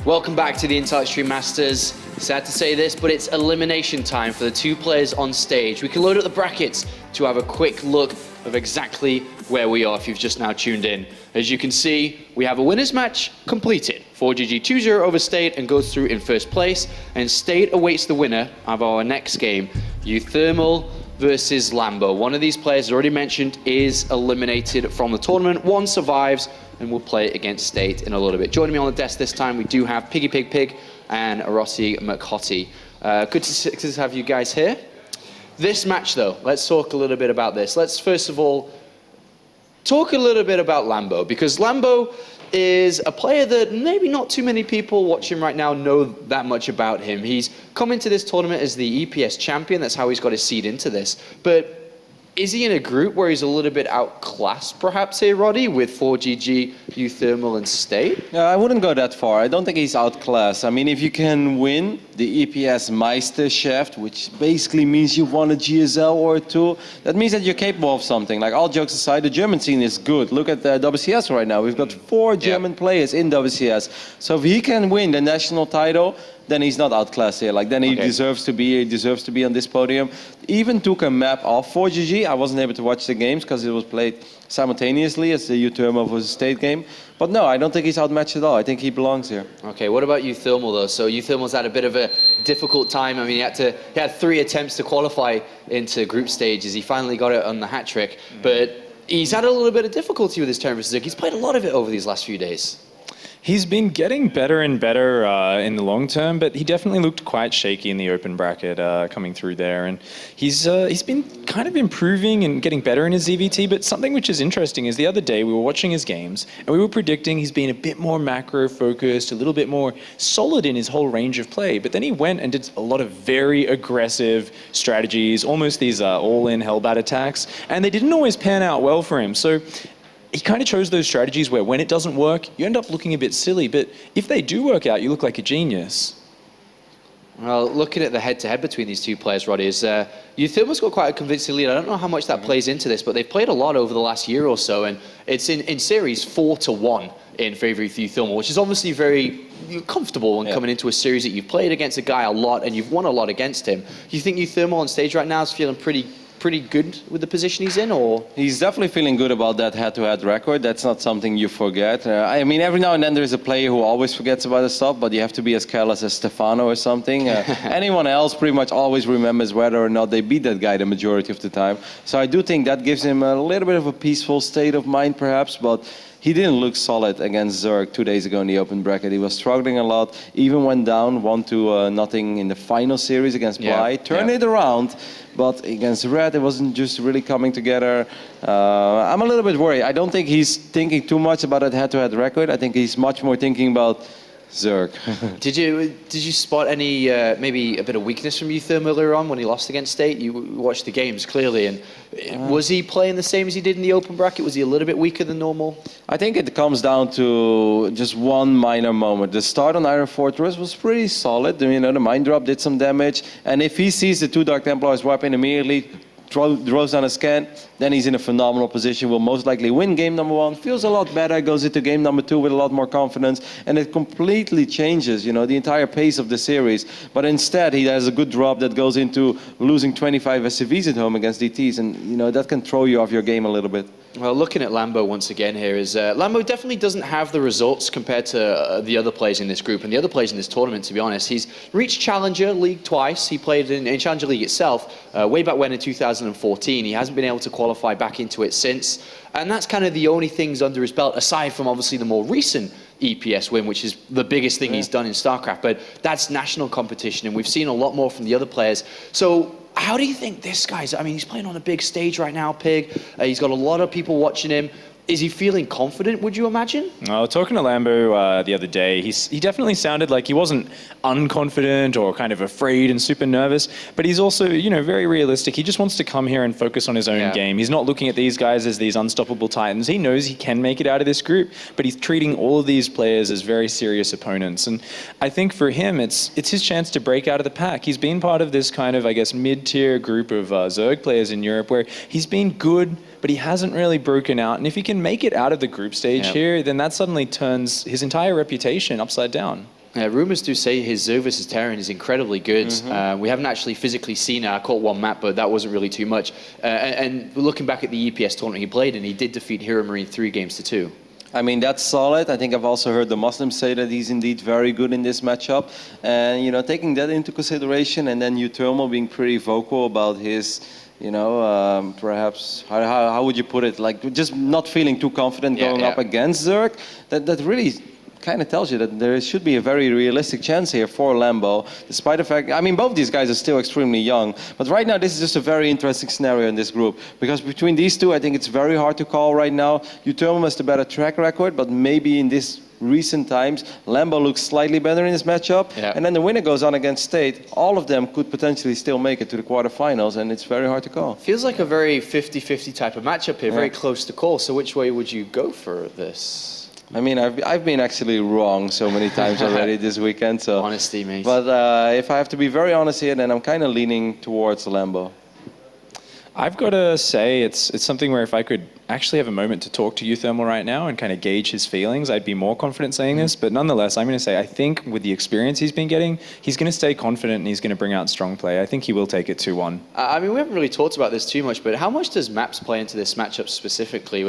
Welcome back to the Insight Stream Masters. Sad to say this, but it's elimination time for the two players on stage. We can load up the brackets to have a quick look of exactly where we are if you've just now tuned in. As you can see, we have a winners match completed. 4GG 2-0 over State and goes through in first place. And State awaits the winner of our next game, uThermal versus Lambo. One of these players, as already mentioned, is eliminated from the tournament. One survives and we'll play against State in a little bit. Joining me on the desk this time, we do have Piggy Pig Pig and Rossi McHotty. Good to have you guys here. This match though, let's talk a little bit about this. Let's first of all talk a little bit about Lambo, because Lambo is a player that maybe not too many people watching right now know that much about him. He's come into this tournament as the EPS champion. That's how he's got his seed into this. But is he in a group where he's a little bit outclassed, perhaps here, Roddy, with 4GG, uThermal, and State? No, I wouldn't go that far. I don't think he's outclassed. I mean, if you can win the EPS Meisterschaft, which basically means you won a GSL or two, that means that you're capable of something. Like, all jokes aside, the German scene is good. Look at the WCS right now. We've got 4 German players in WCS. So if he can win the national title, then he's not outclassed here. Like, then he deserves to be here. He deserves to be on this podium. Even took a map off 4GG. I wasn't able to watch the games because it was played simultaneously as the uThermal versus State game. But no, I don't think he's outmatched at all. I think he belongs here. Okay, what about uThermal though? So uThermal's had a bit of a difficult time. I mean, he had 3 attempts to qualify into group stages. He finally got it on the hat trick, but he's had a little bit of difficulty with his turn versus Zerg. He's played a lot of it over these last few days. He's been getting better and better in the long term, but he definitely looked quite shaky in the open bracket coming through there. And he's been kind of improving and getting better in his ZvT, but something which is interesting is the other day we were watching his games and we were predicting he's been a bit more macro focused, a little bit more solid in his whole range of play. But then he went and did a lot of very aggressive strategies, almost these all-in Hellbat attacks, and they didn't always pan out well for him. So he kind of chose those strategies where when it doesn't work, you end up looking a bit silly, but if they do work out, you look like a genius. Well, looking at the head-to-head between these two players, Roddy, is uThermal's got quite a convincing lead. I don't know how much that plays into this, but they've played a lot over the last year or so, and it's in series 4-1 in favour of uThermal, which is obviously very comfortable when coming into a series that you've played against a guy a lot and you've won a lot against him. Do you think uThermal on stage right now is feeling pretty good with the position he's in, or? He's definitely feeling good about that head-to-head record. That's not something you forget. I mean, every now and then there's a player who always forgets about his stuff, but you have to be as careless as Stefano or something. Anyone else pretty much always remembers whether or not they beat that guy the majority of the time. So I do think that gives him a little bit of a peaceful state of mind, perhaps, but he didn't look solid against Zerg 2 days ago in the open bracket. He was struggling a lot, even went down 1-0 in the final series against Bly. Turned it around, but against Red, it wasn't just really coming together. I'm a little bit worried. I don't think he's thinking too much about that head-to-head record. I think he's much more thinking about Zerg. Did you spot any maybe a bit of weakness from uThermal earlier on when he lost against State? You watched the games clearly, and was he playing the same as he did in the open bracket? Was he a little bit weaker than normal? I think it comes down to just one minor moment. The start on Iron Fortress was pretty solid. You know, the mine drop did some damage, and if he sees the 2 Dark Templars weapon immediately, throws down a scan, then he's in a phenomenal position, will most likely win game number 1, feels a lot better, goes into game number 2 with a lot more confidence, and it completely changes, you know, the entire pace of the series. But instead, he has a good drop that goes into losing 25 SCVs at home against DTs, and, you know, that can throw you off your game a little bit. Well, looking at Lambo once again here is, Lambo definitely doesn't have the results compared to the other players in this group and the other players in this tournament, to be honest. He's reached Challenger League twice. He played in Challenger League itself way back when in 2014. He hasn't been able to qualify back into it since. And that's kind of the only things under his belt, aside from obviously the more recent EPS win, which is the biggest thing he's done in StarCraft. But that's national competition, and we've seen a lot more from the other players. So how do you think this guy's, I mean, he's playing on a big stage right now, Pig. He's got a lot of people watching him. Is he feeling confident, would you imagine? Talking to Lambo the other day, he definitely sounded like he wasn't unconfident or kind of afraid and super nervous, but he's also, you know, very realistic. He just wants to come here and focus on his own game. He's not looking at these guys as these unstoppable titans. He knows he can make it out of this group, but he's treating all of these players as very serious opponents. And I think for him, it's his chance to break out of the pack. He's been part of this kind of, I guess, mid-tier group of Zerg players in Europe where he's been good, but he hasn't really broken out. And if he can make it out of the group stage here, then that suddenly turns his entire reputation upside down. Rumors do say his Zerg versus Terran is incredibly good. We haven't actually physically seen it. I caught one map, but that wasn't really too much. And looking back at the EPS tournament he played in, he did defeat Hero Marine 3-2. I mean, that's solid. I think I've also heard the Muslims say that he's indeed very good in this matchup. And, you know, taking that into consideration, and then uThermal being pretty vocal about his, you know, perhaps, how would you put it? Like, just not feeling too confident going up against Zerg. That really kind of tells you that there should be a very realistic chance here for Lambo, despite the fact, I mean, both these guys are still extremely young, but right now this is just a very interesting scenario in this group, because between these two, I think it's very hard to call right now. uThermal has the better track record, but maybe in this recent times, Lambo looks slightly better in this matchup, and then the winner goes on against State. All of them could potentially still make it to the quarterfinals, and it's very hard to call. Feels like a very 50-50 type of matchup here, very close to call. So which way would you go for this? I mean, I've been actually wrong so many times already this weekend. So honesty, mate. But if I have to be very honest here, then I'm kind of leaning towards Lambo. I've got to say it's something where if I could actually have a moment to talk to uThermal right now and kind of gauge his feelings, I'd be more confident saying this. But nonetheless, I'm going to say I think with the experience he's been getting, he's going to stay confident and he's going to bring out strong play. I think he will take it 2-1. I mean, we haven't really talked about this too much, but how much does maps play into this matchup specifically?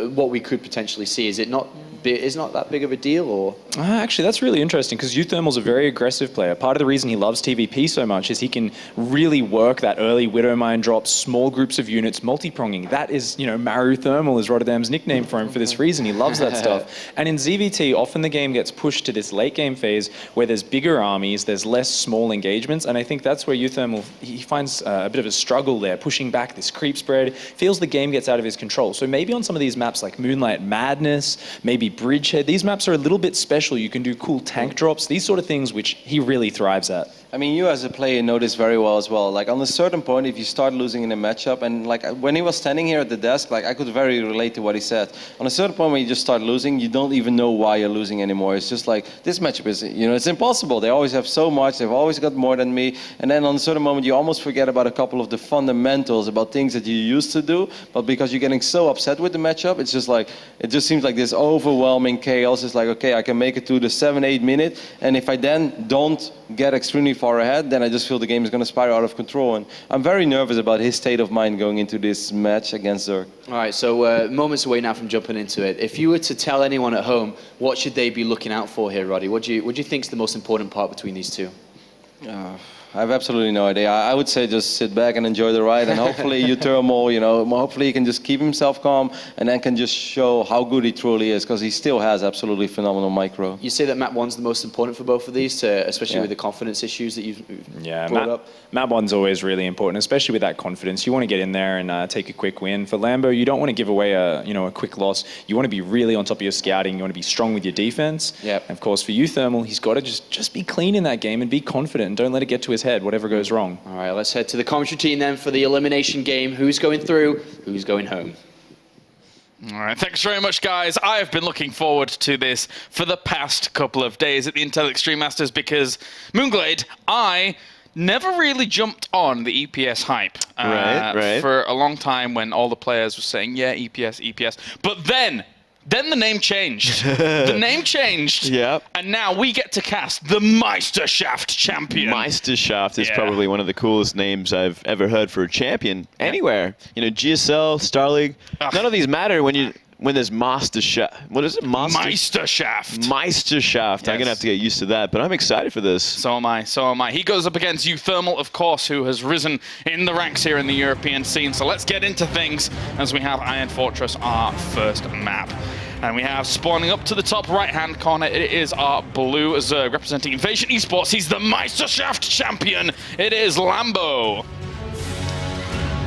What we could potentially see, is it not that big of a deal, or? Actually, that's really interesting because uThermal's a very aggressive player. Part of the reason he loves TVP so much is he can really work that early Widow Mine drop, small groups of units, multi-pronging. That is, you know, Maru Thermal is Rotterdam's nickname for him for this reason. He loves that stuff. And in ZvT, often the game gets pushed to this late game phase where there's bigger armies, there's less small engagements, and I think that's where uThermal, he finds a bit of a struggle there, pushing back this creep spread, feels the game gets out of his control. So maybe on some of these maps like Moonlight Madness, maybe Bridgehead, these maps are a little bit special. You can do cool tank drops, these sort of things which he really thrives at. I mean, you as a player know this very well as well. Like on a certain point, if you start losing in a matchup, and like when he was standing here at the desk, like I could very relate to what he said. On a certain point when you just start losing, you don't even know why you're losing anymore. It's just like, this matchup is, you know, it's impossible. They always have so much, they've always got more than me. And then on a certain moment, you almost forget about a couple of the fundamentals, about things that you used to do. But because you're getting so upset with the matchup, it's just like, it just seems like this overwhelming chaos. It's like, okay, I can make it to the 7-8 minute. And if I then don't get extremely far ahead, then I just feel the game is going to spiral out of control. And I'm very nervous about his state of mind going into this match against Zerg. All right, so moments away now from jumping into it. If you were to tell anyone at home, what should they be looking out for here, Roddy? What do you think is the most important part between these two? I have absolutely no idea. I would say just sit back and enjoy the ride, and hopefully uThermal, you know, hopefully he can just keep himself calm and then can just show how good he truly is, because he still has absolutely phenomenal micro. You say that map 1's the most important for both of these, especially with the confidence issues that you've brought up? Map 1's always really important, especially with that confidence. You want to get in there and take a quick win. For Lambo, you don't want to give away a quick loss. You want to be really on top of your scouting. You want to be strong with your defense. Yep. And of course, for uThermal, he's got to just be clean in that game and be confident and don't let it get to his head, whatever goes wrong. All right, let's head to the commentary team then for the elimination game. Who's going through? Who's going home? All right, thanks very much, guys. I have been looking forward to this for the past couple of days at the Intel Extreme Masters because, Moonglade, I never really jumped on the EPS hype for a long time when all the players were saying, yeah, EPS. But then the name changed. The name changed. Yep. And now we get to cast the Meisterschaft champion. Meisterschaft is probably one of the coolest names I've ever heard for a champion anywhere. You know, GSL, Star League, none of these matter when there's Meisterschaft. What is it? Meisterschaft. Meisterschaft. Yes. I'm going to have to get used to that, but I'm excited for this. So am I. He goes up against uThermal, of course, who has risen in the ranks here in the European scene. So let's get into things as we have Iron Fortress, our first map. And we have spawning up to the top right-hand corner, it is our blue Zerg representing Invasion Esports. He's the Meisterschaft champion. It is Lambo.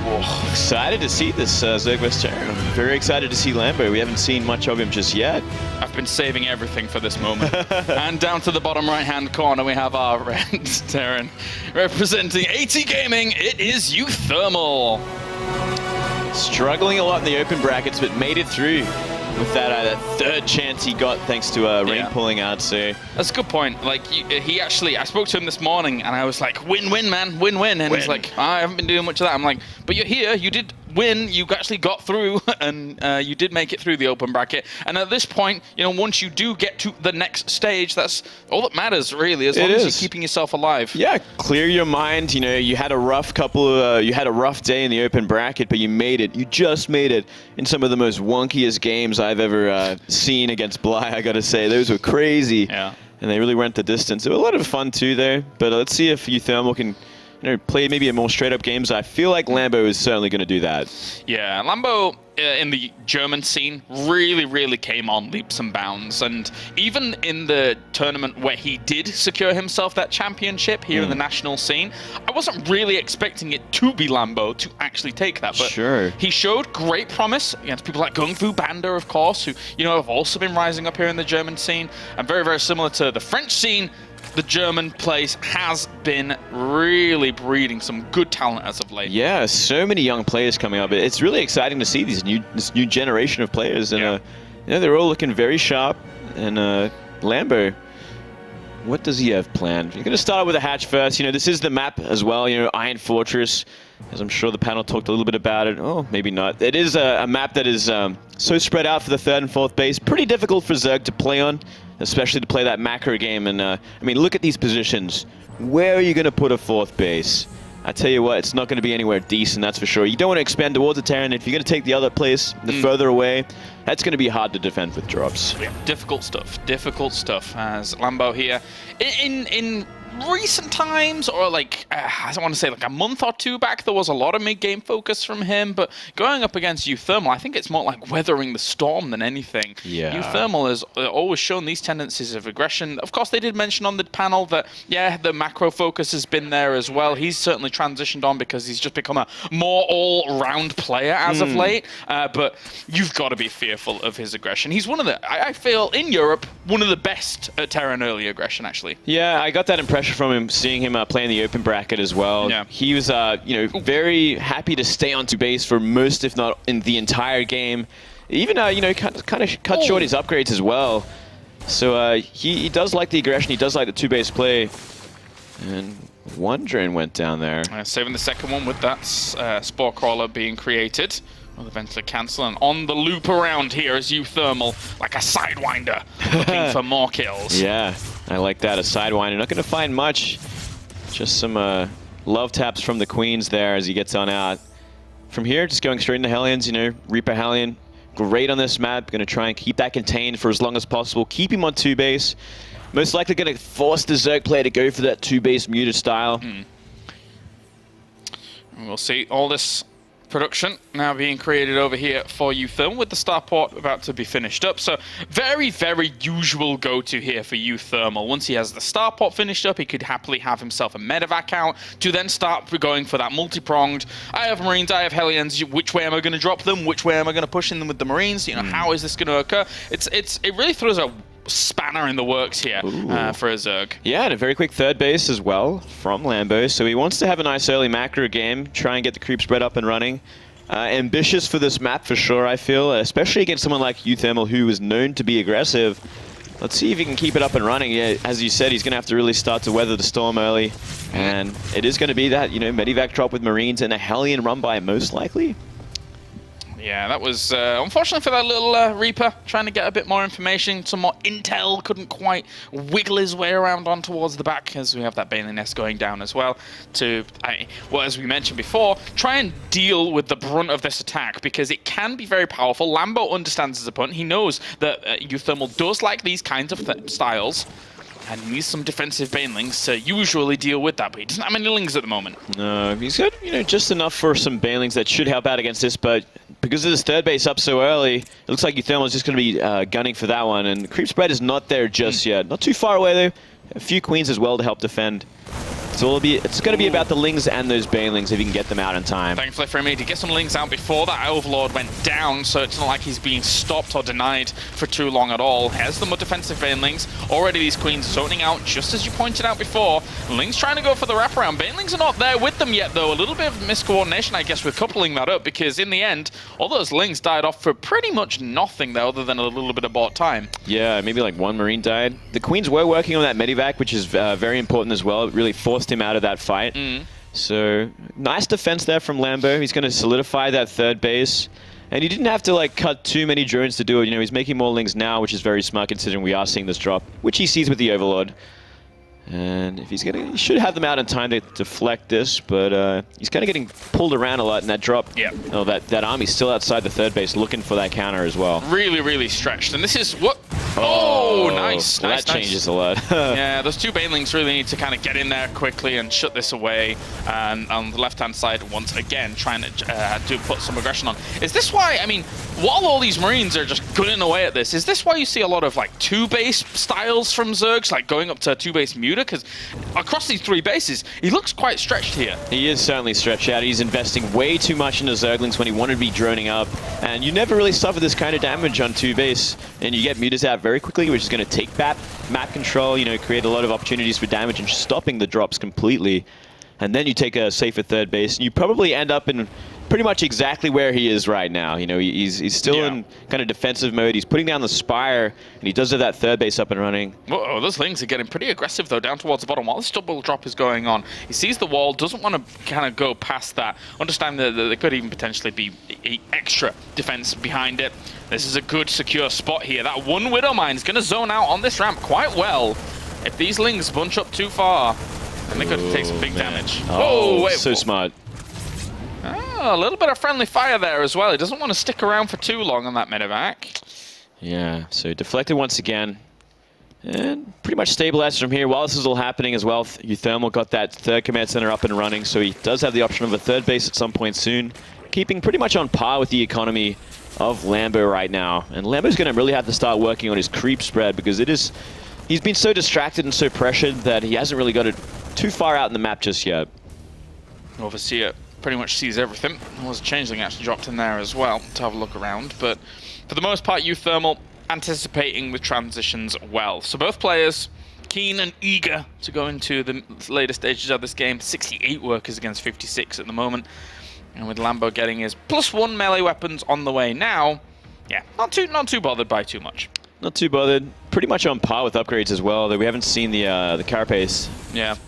Whoa, excited to see this Zerg Best Turnament. I'm very excited to see Lambo. We haven't seen much of him just yet. I've been saving everything for this moment. And down to the bottom right-hand corner, we have our red Terran representing AT Gaming. It is uThermal. Struggling a lot in the open brackets, but made it through with that third chance he got thanks to rain pulling out. So that's a good point. Like he actually, I spoke to him this morning and I was like, win-win, man, win-win. And he's like, I haven't been doing much of that. I'm like, but you're here. You did win. You actually got through, and you did make it through the open bracket. And at this point, you know, once you do get to the next stage, that's all that matters, really, as long as you're keeping yourself alive. Yeah, clear your mind. You know, you had a rough you had a rough day in the open bracket, but you made it. You just made it in some of the most wonkiest games I've ever seen against Bly, I gotta say. Those were crazy. Yeah. And they really went the distance. It was a lot of fun too there, but let's see if uThermal can play maybe a more straight-up games. I feel like Lambo is certainly going to do that. Yeah, Lambo in the German scene really came on leaps and bounds. And even in the tournament where he did secure himself that championship here in the national scene, I wasn't really expecting it to be Lambo to actually take that. But sure. He showed great promise against people like Gung Fu Banda, of course, who, you know, have also been rising up here in the German scene. And very similar to the French scene, the German place has been really breeding some good talent as of late. Yeah, so many young players coming up. It's really exciting to see this new generation of players, and you know, they're all looking very sharp. And Lambo, what does he have planned? You're going to start with a hatch first. You know, this is the map as well. You know, Iron Fortress, as I'm sure the panel talked a little bit about it. Oh, maybe not. It is a map that is so spread out for the third and fourth base. Pretty difficult for Zerg to play on, especially to play that macro game. And I mean, look at these positions. Where are you going to put a fourth base? I tell you what, it's not going to be anywhere decent, that's for sure. You don't want to expand towards the Terran. If you're going to take the other place, the further away, that's going to be hard to defend with drops. Yeah, difficult stuff as Lambo here. In recent times, or like, I don't want to say like a month or two back, there was a lot of mid-game focus from him, but going up against uThermal, I think it's more like weathering the storm than anything. Yeah. uThermal has always shown these tendencies of aggression. Of course, they did mention on the panel that, yeah, the macro focus has been there as well. He's certainly transitioned on because he's just become a more all-round player as of late, but you've got to be fearful of his aggression. He's one of the, I feel, in Europe, one of the best at Terran early aggression, actually. Yeah, I got that impression from him, seeing him play in the open bracket as well. Yeah. He was, you know, very happy to stay onto base for most, if not in the entire game. Even, you know, kind of cut short his upgrades as well. So he does like the aggression. He does like the two-base play. And one drone went down there. Saving the second one with that Spore Crawler being created. Will eventually cancel, and on the loop around here is uThermal, like a Sidewinder, looking for more kills. Yeah, I like that, a Sidewinder. Not going to find much. Just some love taps from the Queens there as he gets on out. From here, just going straight into Hellions, you know, Reaper Hellion. Great on this map. Going to try and keep that contained for as long as possible. Keep him on two base. Most likely going to force the Zerg player to go for that two base muted style. We'll see all this production now being created over here for uThermal, with the starport about to be finished up. So very usual go-to here for uThermal. Once he has the starport finished up, he could happily have himself a medevac out to then start going for that multi-pronged. I have Marines, I have Hellions. Which way am I going to drop them? Which way am I going to push in them with the Marines? You know, how is this going to occur? It really throws a spanner in the works here for a Zerg. Yeah, and a very quick third base as well from Lambo. So he wants to have a nice early macro game, try and get the creep spread up and running. Ambitious for this map for sure, I feel, especially against someone like uThermal, who is known to be aggressive. Let's see if he can keep it up and running. Yeah, as you said, he's going to have to really start to weather the storm early. And it is going to be that, you know, Medivac drop with Marines and a Hellion run by most likely. Yeah, that was unfortunately for that little Reaper, trying to get a bit more information, some more intel, couldn't quite wiggle his way around on towards the back, as we have that Baneling Nest going down as well, to, well, as we mentioned before, try and deal with the brunt of this attack, because it can be very powerful. Lambo understands his opponent. He knows that uThermal does like these kinds of styles, and he needs some defensive Banelings to usually deal with that, but he doesn't have many Lings at the moment. No, he's got, you know, just enough for some Banelings that should help out against this, but because of this third base up so early, it looks like uThermal is just going to be gunning for that one, and creep spread is not there just yet. Not too far away though. A few Queens as well to help defend. So it's going to be about the Lings and those Banelings if you can get them out in time. Thankfully for him, he did get some Lings out before that Overlord went down, so it's not like he's being stopped or denied for too long at all. Here's the more defensive Banelings. Already these Queens zoning out, just as you pointed out before. Lings trying to go for the wraparound. Banelings are not there with them yet, though. A little bit of miscoordination, I guess, with coupling that up, because in the end, all those Lings died off for pretty much nothing, though, other than a little bit of bought time. Yeah, maybe like one Marine died. The Queens were working on that Medivac, which is very important as well. It really forced him out of that fight. So nice defense there from Lambo. He's going to solidify that third base. And he didn't have to like cut too many drones to do it. You know, he's making more links now, which is very smart considering we are seeing this drop, which he sees with the Overlord. And if he's he should have them out in time to deflect this, but he's kind of getting pulled around a lot in that drop. Yeah. Oh, that army's still outside the third base looking for that counter as well. Really, really stretched. And this is what... Oh, nice, well, nice, that nice. changes a lot. Yeah, those two banelings really need to kind of get in there quickly and shut this away. And on the left-hand side, once again, trying to put some aggression on. Is this why, I mean, while all these Marines are just gunning away at this, is this why you see a lot of like two-base styles from Zergs, like going up to two-base Muta? Because across these three bases, he looks quite stretched here. He is certainly stretched out. He's investing way too much into Zerglings when he wanted to be droning up. And you never really suffer this kind of damage on two base. And you get Mutas out very quickly, which is going to take back map control, you know, create a lot of opportunities for damage and stopping the drops completely. And then you take a safer third base, and you probably end up in pretty much exactly where he is right now. You know, he's still in kind of defensive mode. He's putting down the Spire, and he does have that third base up and running. Whoa, those Lings are getting pretty aggressive, though, down towards the bottom while this double drop is going on. He sees the wall, doesn't want to kind of go past that. Understand that there could even potentially be extra defense behind it. This is a good, secure spot here. That one Widow Mine is going to zone out on this ramp quite well. If these Lings bunch up too far, then they could take some big damage. Oh, wait, so smart. Oh, a little bit of friendly fire there as well. He doesn't want to stick around for too long on that medevac. Yeah, so deflected once again. And pretty much stabilized from here. While this is all happening as well, uThermal got that third command center up and running, so he does have the option of a third base at some point soon, keeping pretty much on par with the economy of Lambo right now. And Lambo's going to really have to start working on his creep spread because he's been so distracted and so pressured that he hasn't really got it too far out in the map just yet. Overseer pretty much sees everything. There was a changeling actually dropped in there as well to have a look around, but for the most part, uThermal anticipating with transitions well. So both players keen and eager to go into the later stages of this game. 68 workers against 56 at the moment. And with Lambo getting his +1 melee weapons on the way now, yeah, not too bothered by too much. Not too bothered. Pretty much on par with upgrades as well, though we haven't seen the carapace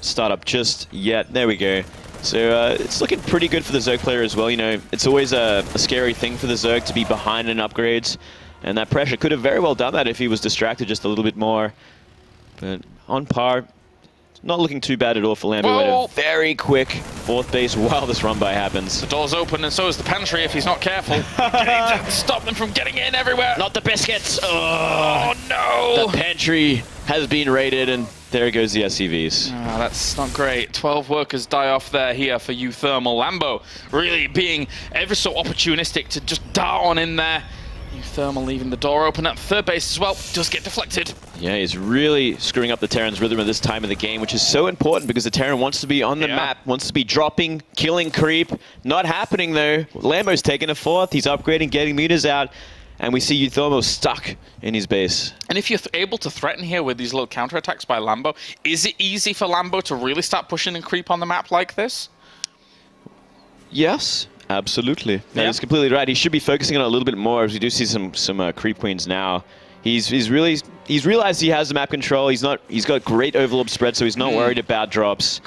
start up just yet. There we go. So it's looking pretty good for the Zerg player as well. You know, it's always a scary thing for the Zerg to be behind in upgrades. And that pressure could have very well done that if he was distracted just a little bit more. But on par, not looking too bad at all for Lambo. At a very quick fourth base while this run by happens. The door's open and so is the pantry if he's not careful. Stop them from getting in everywhere. Not the biscuits. Oh no. The pantry has been raided and there goes the SCVs. Oh, that's not great. 12 workers die off there here for uThermal. Lambo really being ever so opportunistic to just dart on in there. uThermal leaving the door open at third base as well. Does get deflected. Yeah, he's really screwing up the Terran's rhythm at this time of the game, which is so important because the Terran wants to be on the map, wants to be dropping, killing creep. Not happening though. Lambo's taking a fourth. He's upgrading, getting meters out. And we see uThermal stuck in his base. And if you're able to threaten here with these little counterattacks by Lambo, is it easy for Lambo to really start pushing and creep on the map like this? Yes, absolutely. No, he's completely right. He should be focusing on it a little bit more as we do see some creep queens now. He's realized he has the map control. He's got great overlord spread, so he's not worried about drops.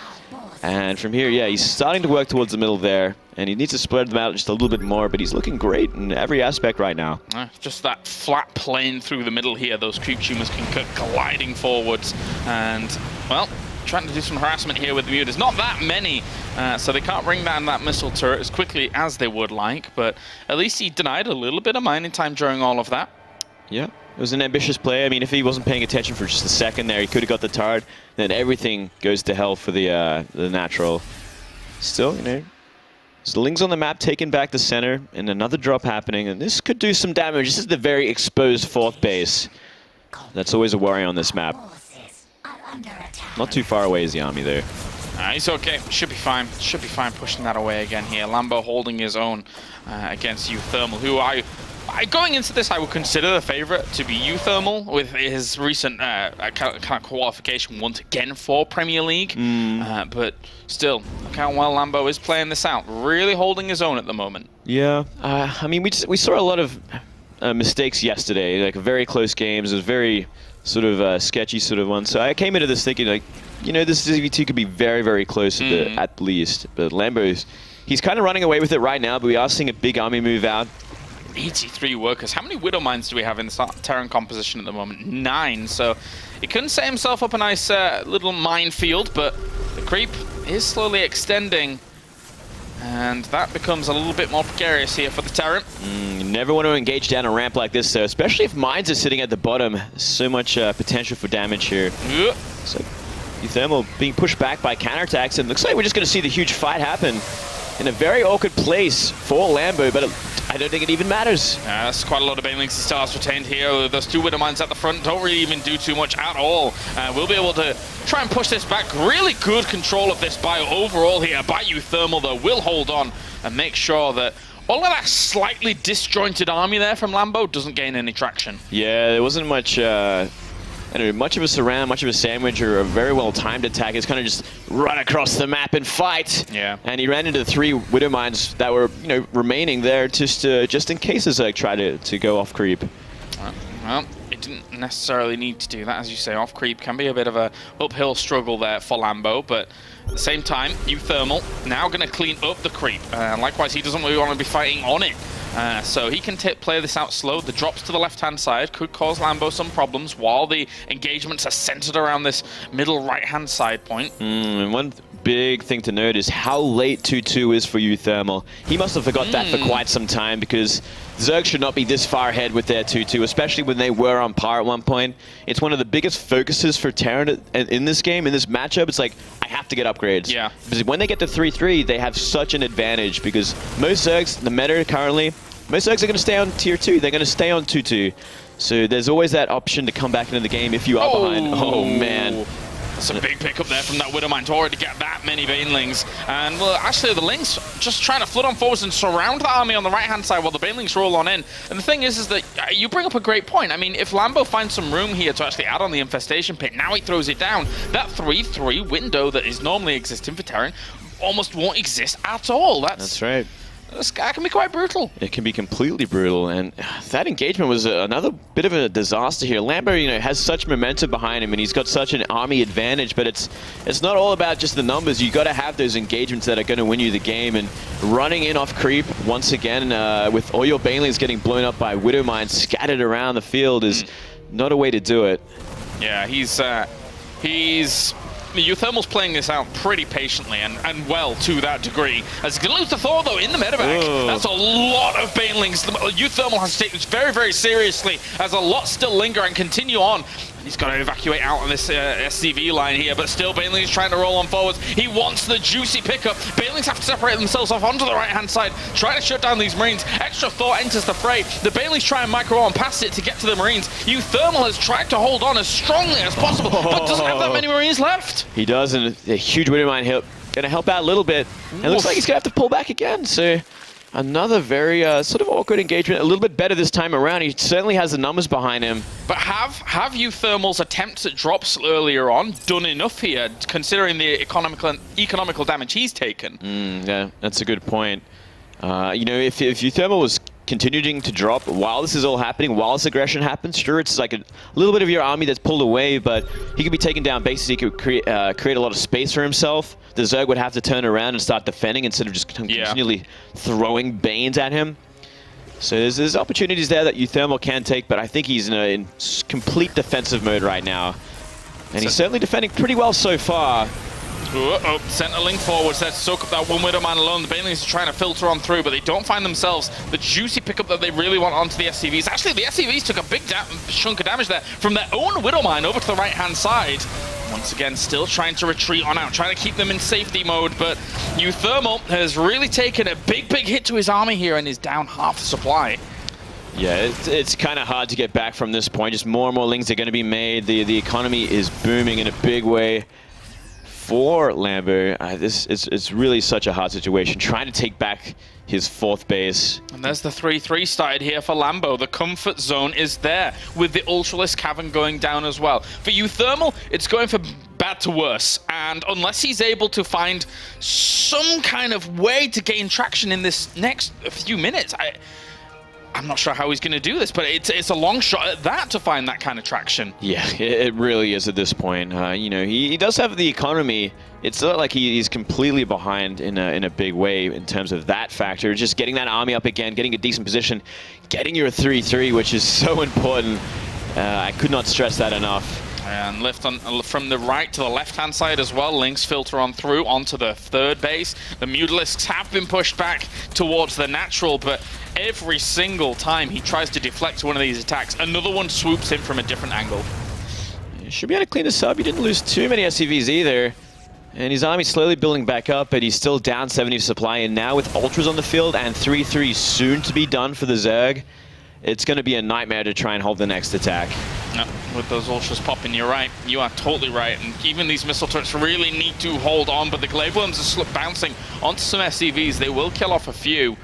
And from here, yeah, he's starting to work towards the middle there. And he needs to spread them out just a little bit more, but he's looking great in every aspect right now. Just that flat plane through the middle here, those creep tumors can go gliding forwards. And, well, trying to do some harassment here with the mutas. Not that many, so they can't bring down that missile turret as quickly as they would like, but at least he denied a little bit of mining time during all of that. Yeah, it was an ambitious play. I mean, if he wasn't paying attention for just a second there, he could have got the turret. Then everything goes to hell for the natural. Still, you know, so Ling's on the map, taking back the center, and another drop happening, and this could do some damage. This is the very exposed fourth base. That's always a worry on this map. Not too far away is the army there. He's okay. Should be fine. Should be fine pushing that away again here. Lambo holding his own against uThermal, who going into this, I would consider the favorite to be uThermal with his recent kind of qualification once again for Premier League. But still, look how well Lambo is playing this out. Really holding his own at the moment. Yeah. I mean, we saw a lot of mistakes yesterday, like very close games. It was very sort of sketchy sort of one. So I came into this thinking, like, you know, this ZvT could be very, very close at least. But Lambo's, he's kind of running away with it right now, but we are seeing a big army move out. 83 workers. How many Widow Mines do we have in the Terran composition at the moment? 9. So he couldn't set himself up a nice little minefield, but the creep is slowly extending. And that becomes a little bit more precarious here for the Terran. You never want to engage down a ramp like this, though, especially if mines are sitting at the bottom. So much potential for damage here. So uThermal being pushed back by counterattacks, and looks like we're just going to see the huge fight happen in a very awkward place for Lambo, but I don't think it even matters. That's quite a lot of banelings he still has retained here. Those 2 Widow Mines at the front don't really even do too much at all. We'll be able to try and push this back. Really good control of this bio overall here by uThermal, though. Will hold on and make sure that all of that slightly disjointed army there from Lambo doesn't gain any traction. Yeah, there wasn't much much of a surround, much of a sandwich, or a very well-timed attack. It's kind of just run across the map and fight. Yeah. And he ran into the 3 Widow Mines that were, you know, remaining there just in case Zerg tried to go off creep. Well, it didn't necessarily need to do that. As you say, off creep can be a bit of a uphill struggle there for Lambo, but at the same time, uThermal now going to clean up the creep. Likewise, he doesn't really want to be fighting on it. So he can play this out slow. The drops to the left-hand side could cause Lambo some problems while the engagements are centered around this middle right-hand side point. And one big thing to note is how late 2-2 is for uThermal. He must have forgot that for quite some time, because Zerg should not be this far ahead with their 2-2, especially when they were on par at one point. It's one of the biggest focuses for Terran in this game, in this matchup. It's like, I have to get upgrades. Yeah. Because when they get to 3-3, they have such an advantage, because most Zergs, the meta currently, most Zergs are going to stay on tier 2. They're going to stay on 2-2. So there's always that option to come back into the game if you are behind. Oh, man. That's a big pickup there from that Widow Mine to already get that many Banelings. And, well, actually, the Lynx just trying to flood on forwards and surround the army on the right-hand side while the Banelings roll on in. And the thing is that you bring up a great point. I mean, if Lambo finds some room here to actually add on the Infestation Pit, now he throws it down. That 3-3 window that is normally existing for Terran almost won't exist at all. That's right. That can be quite brutal. It can be completely brutal, and that engagement was another bit of a disaster here. Lambo, you know, has such momentum behind him, and he's got such an army advantage, but it's not all about just the numbers. You got to have those engagements that are going to win you the game, and running in off creep once again with all your Banelings getting blown up by Widow Mines scattered around the field is not a way to do it. Yeah, uThermal's playing this out pretty patiently and well to that degree. As he's going to lose the Thor, though, in the medevac. That's a lot of Banelings. uThermal has to take this very, very seriously, as a lot still linger and continue on. He's got to evacuate out on this SCV line here, but still Banelings trying to roll on forwards. He wants the juicy pickup. Banelings have to separate themselves off onto the right-hand side, trying to shut down these Marines. Extra Thor enters the fray. The Banelings try and micro on past it to get to the Marines. uThermal has tried to hold on as strongly as possible, but doesn't have that many Marines left. He does, and a huge Widow Mine going to help out a little bit. And it looks like he's going to have to pull back again, so another very sort of awkward engagement. A little bit better this time around. He certainly has the numbers behind him. But have uThermal's attempts at drops earlier on done enough here, considering the economical damage he's taken? Yeah, that's a good point. You know, if uThermal was continuing to drop while this is all happening, while this aggression happens, sure, it's like a little bit of your army that's pulled away, but he could be taking down bases. He could create a lot of space for himself. The Zerg would have to turn around and start defending instead of just continually throwing Banes at him. So there's opportunities there that uThermal can take, but I think he's in complete defensive mode right now. And he's certainly defending pretty well so far. Centerling forwards there to soak up that one Widow Mine alone. The Banelings are trying to filter on through, but they don't find themselves the juicy pickup that they really want onto the SCVs. Actually, the SCVs took a big chunk of damage there from their own Widow Mine over to the right-hand side. Once again, still trying to retreat on out, trying to keep them in safety mode, but uThermal has really taken a big hit to his army here and is down half the supply. Yeah, it's kind of hard to get back from this point. Just more and more lings are going to be made. The economy is booming in a big way for Lambo. It's really such a hard situation, trying to take back his 4th base. And there's the 3-3 started here for Lambo. The comfort zone is there, with the Ultralisk Cavern going down as well. For uThermal, it's going from bad to worse, and unless he's able to find some kind of way to gain traction in this next few minutes, I'm not sure how he's going to do this, but it's a long shot at that to find that kind of traction. Yeah, it really is at this point. You know, he does have the economy. It's not like he's completely behind in a big way in terms of that factor. Just getting that army up again, getting a decent position, getting your 3-3, which is so important. I could not stress that enough. And lift on from the right to the left-hand side as well. Links filter on through onto the third base. The Mutalisks have been pushed back towards the natural, but every single time he tries to deflect one of these attacks, another one swoops in from a different angle. Should be able to clean this up. He didn't lose too many SCVs either. And his army's slowly building back up, but he's still down 70 supply. And now with Ultras on the field and 3-3 soon to be done for the Zerg, it's going to be a nightmare to try and hold the next attack. No, with those Ultras popping, you're right. You are totally right. And even these missile turrets really need to hold on, but the Glaive Worms are bouncing onto some SCVs. They will kill off a few.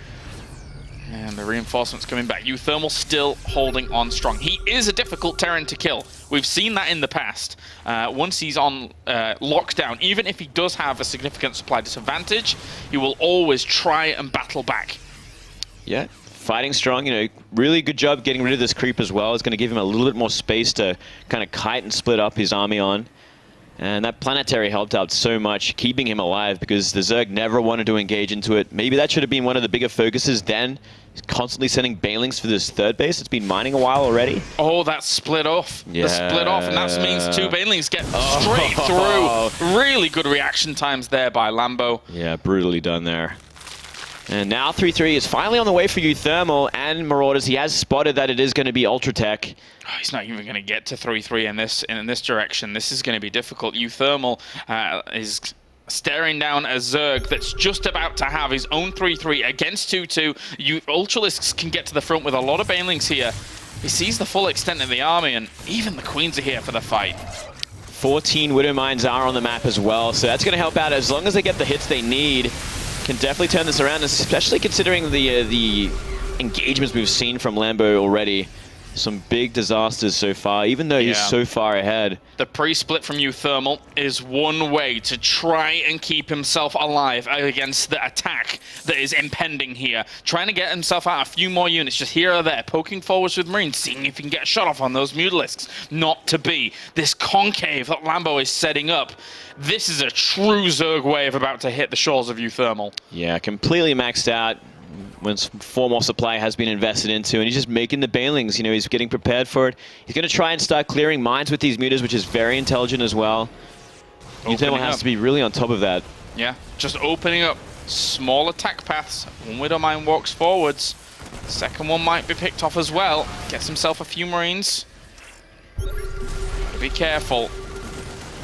And the reinforcements coming back. uThermal still holding on strong. He is a difficult Terran to kill. We've seen that in the past. Once he's on lockdown, even if he does have a significant supply disadvantage, he will always try and battle back. Yeah, fighting strong, you know, really good job getting rid of this creep as well. It's going to give him a little bit more space to kind of kite and split up his army on. And that planetary helped out so much, keeping him alive, because the Zerg never wanted to engage into it. Maybe that should have been one of the bigger focuses then. He's constantly sending Banelings for this third base. It's been mining a while already. Oh, that split off. Yeah. The split off, and that means two Banelings get straight through. Really good reaction times there by Lambo. Yeah, brutally done there. And now 3-3 is finally on the way for uThermal and Marauders. He has spotted that it is going to be Ultratech. Oh, he's not even going to get to 3-3 in this direction. This is going to be difficult. uThermal is staring down a Zerg that's just about to have his own 3-3 against 2-2. Ultralisks can get to the front with a lot of Banelings here. He sees the full extent of the army, and even the Queens are here for the fight. 14 Widow Mines are on the map as well, so that's going to help out. As long as they get the hits they need, can definitely turn this around, especially considering the engagements we've seen from Lambo already. Some big disasters so far, even though he's so far ahead. The pre-split from uThermal is one way to try and keep himself alive against the attack that is impending here. Trying to get himself out a few more units, just here or there, poking forwards with Marines, seeing if he can get a shot off on those Mutalisks. Not to be. This concave that Lambo is setting up, this is a true Zerg wave about to hit the shores of uThermal. Yeah, completely maxed out. When 4 more supply has been invested into, and he's just making the Banelings, you know, he's getting prepared for it. He's going to try and start clearing mines with these mutas, which is very intelligent as well. uThermal has to be really on top of that. Yeah, just opening up small attack paths. One Widow Mine walks forwards. Second one might be picked off as well. Gets himself a few Marines. Be careful.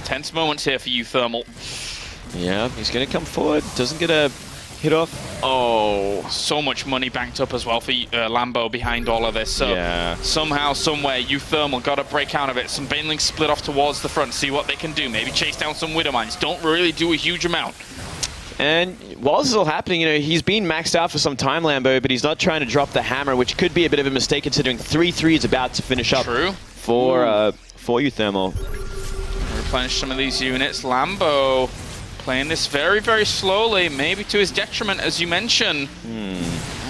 Tense moments here for uThermal. Yeah, he's going to come forward. Doesn't get a hit off. Oh, so much money banked up as well for Lambo behind all of this. So somehow, somewhere, uThermal got to break out of it. Some Banelings split off towards the front, see what they can do. Maybe chase down some Widow Mines. Don't really do a huge amount. And while this is all happening, you know, he's been maxed out for some time, Lambo, but he's not trying to drop the hammer, which could be a bit of a mistake considering 3-3 is about to finish up for uThermal. Replenish some of these units. Lambo playing this very, very slowly, maybe to his detriment, as you mentioned.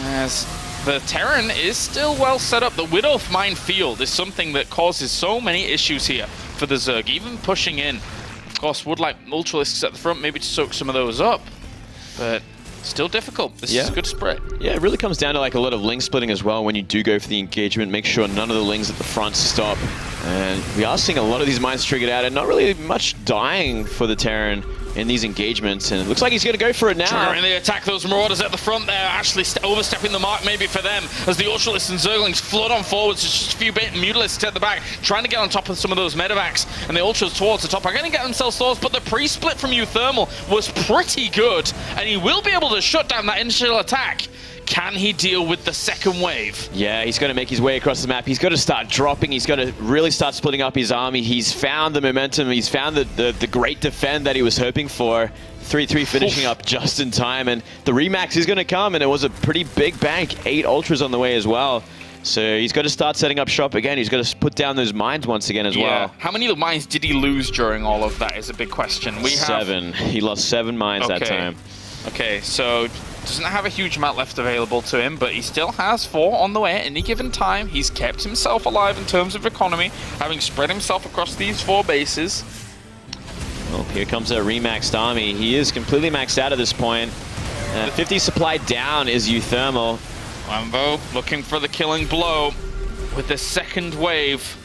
As the Terran is still well set up. The Widow Mine field is something that causes so many issues here for the Zerg, even pushing in. Of course, would like Ultralisks at the front, maybe to soak some of those up, but still difficult. This is a good spread. Yeah, it really comes down to like a lot of link splitting as well when you do go for the engagement. Make sure none of the lings at the front stop. And we are seeing a lot of these mines triggered out and not really much dying for the Terran in these engagements, and it looks like he's going to go for it now. Trying to attack those Marauders at the front there, actually overstepping the mark maybe for them, as the Ultralisks and Zerglings flood on forwards. There's just a few Mutalisks at the back, trying to get on top of some of those medevacs, and the Ultras towards the top are going to get themselves thoughts, but the pre-split from uThermal was pretty good, and he will be able to shut down that initial attack. Can he deal with the second wave? Yeah, he's going to make his way across the map. He's got to start dropping. He's got to really start splitting up his army. He's found the momentum. He's found the great defend that he was hoping for. 3-3 finishing up just in time. And the remax is going to come, and it was a pretty big bank. 8 Ultras on the way as well. So he's got to start setting up shop again. He's got to put down those mines once again as well. How many mines did he lose during all of that is a big question. 7. He lost 7 mines that time. Okay, so Doesn't have a huge amount left available to him, but he still has 4 on the way at any given time. He's kept himself alive in terms of economy, having spread himself across these 4 bases. Well, here comes a remaxed army. He is completely maxed out at this point. 50 supply down is uThermal. Lambo looking for the killing blow with the second wave.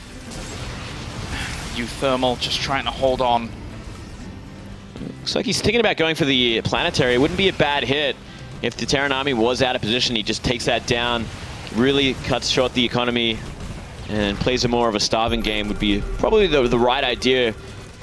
uThermal just trying to hold on. Looks like he's thinking about going for the planetary. It wouldn't be a bad hit if the Terran army was out of position. He just takes that down, really cuts short the economy, and plays a more of a starving game. Would be probably the right idea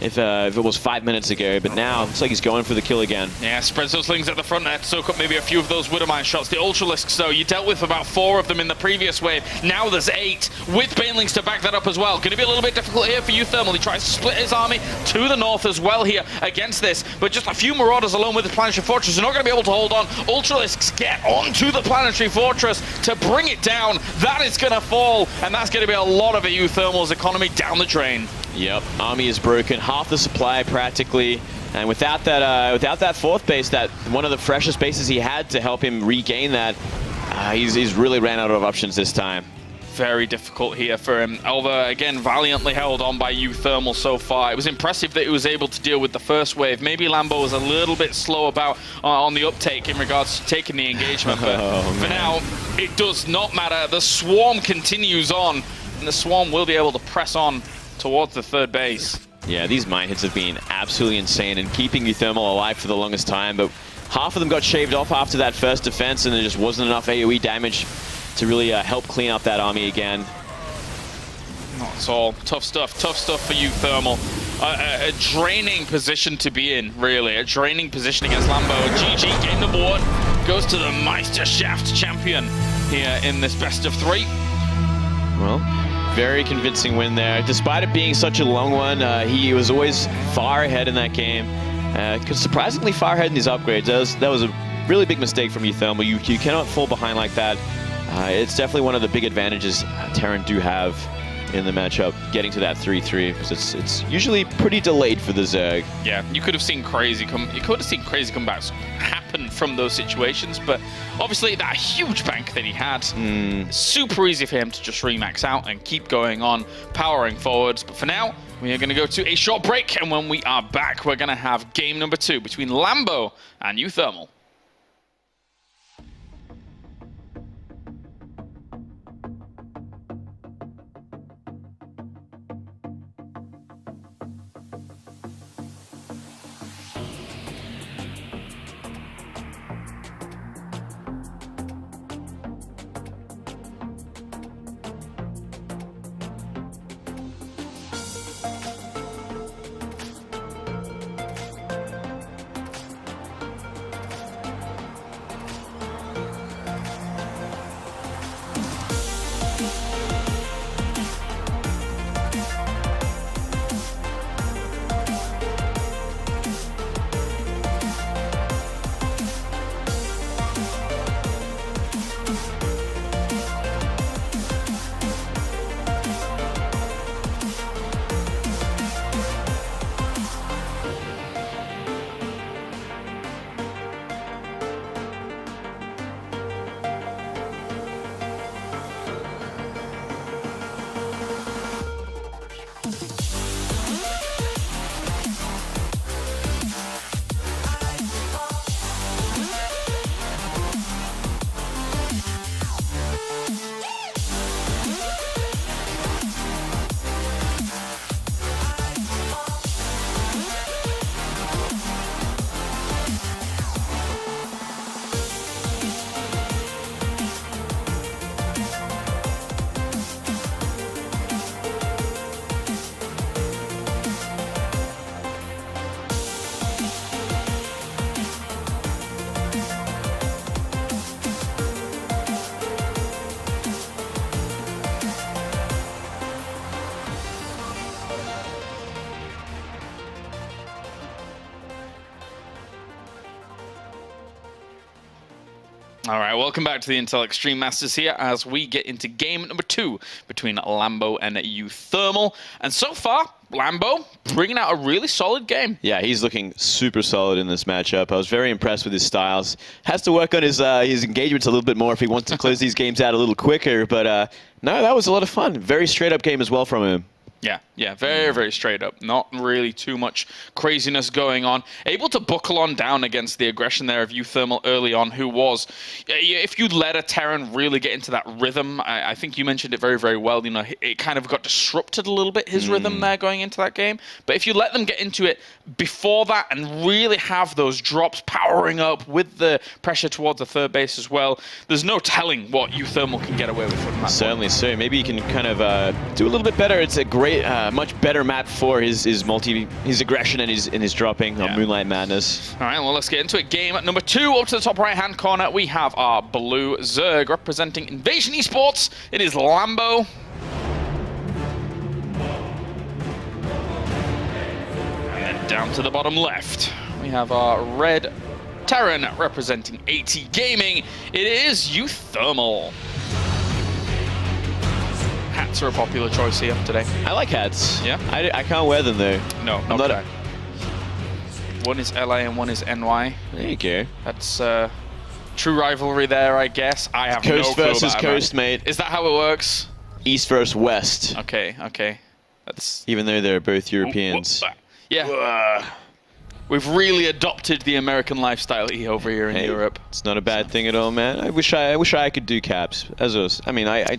if it was 5 minutes ago, but now looks like he's going for the kill again. Yeah, spreads those slings at the front there to soak up maybe a few of those Widowmine shots. The Ultralisks, though, you dealt with about 4 of them in the previous wave. Now there's 8, with Banelings to back that up as well. Going to be a little bit difficult here for uThermal. He tries to split his army to the north as well here against this, but just a few Marauders alone with the Planetary Fortress are not going to be able to hold on. Ultralisks get onto the Planetary Fortress to bring it down. That is going to fall, and that's going to be a lot of uThermal's economy down the drain. Yep, army is broken, half the supply practically, and without that 4th base, that one of the freshest bases he had to help him regain that, he's really ran out of options this time. Very difficult here for him. Elva, again, valiantly held on by uThermal so far. It was impressive that he was able to deal with the first wave. Maybe Lambo was a little bit slow about on the uptake in regards to taking the engagement, but for now, it does not matter. The Swarm continues on, and the Swarm will be able to press on towards the 3rd base. Yeah, these mine hits have been absolutely insane and keeping uThermal alive for the longest time, but half of them got shaved off after that first defense, and there just wasn't enough AoE damage to really help clean up that army again. Not at all. Tough stuff for uThermal. A draining position to be in, really. A draining position against Lambo. GG getting the board. Goes to the Meisterschaft champion here in this best of 3. Well, very convincing win there. Despite it being such a long one, he was always far ahead in that game. Surprisingly far ahead in his upgrades. That was a really big mistake from uThermal. You cannot fall behind like that. It's definitely one of the big advantages Terran do have in the matchup, getting to that 3-3, because it's usually pretty delayed for the Zerg. Yeah, you could have seen crazy comebacks happen from those situations, but obviously that huge bank that he had, super easy for him to just remax out and keep going on, powering forwards. But for now, we are going to go to a short break, and when we are back, we're going to have game number 2 between Lambo and uThermal. All right, welcome back to the Intel Extreme Masters here as we get into game number 2 between Lambo and uThermal. And so far, Lambo bringing out a really solid game. Yeah, he's looking super solid in this matchup. I was very impressed with his styles. Has to work on his engagements a little bit more if he wants to close these games out a little quicker. But no, that was a lot of fun. Very straight up game as well from him. Yeah, very, very straight up. Not really too much craziness going on. Able to buckle on down against the aggression there of uThermal early on, who was, if you let a Terran really get into that rhythm, I think you mentioned it very, very well, you know, it kind of got disrupted a little bit, his rhythm there going into that game. But if you let them get into it before that and really have those drops powering up with the pressure towards the third base as well, there's no telling what uThermal can get away with from that. Certainly so. Maybe he can kind of do a little bit better. It's a great, much better map for his aggression and his dropping on Moonlight Madness. All right, well, let's get into it. Game number 2, up to the top right-hand corner, we have our blue Zerg representing Invasion Esports. It is Lambo. And then down to the bottom left, we have our red Terran representing AT Gaming. It is uThermal. Hats are a popular choice here today. I like hats. Yeah? I can't wear them though. No, I'm not today. One is LA and one is NY. There you go. That's true rivalry there, I guess. I have no Coast clue versus about coast, that. mate. Is that how it works? East versus west. Okay. That's Even though they're both Europeans. yeah. We've really adopted the American lifestyle over here in Europe. It's not a bad thing at all, man. I wish I could do caps. As us. I mean, I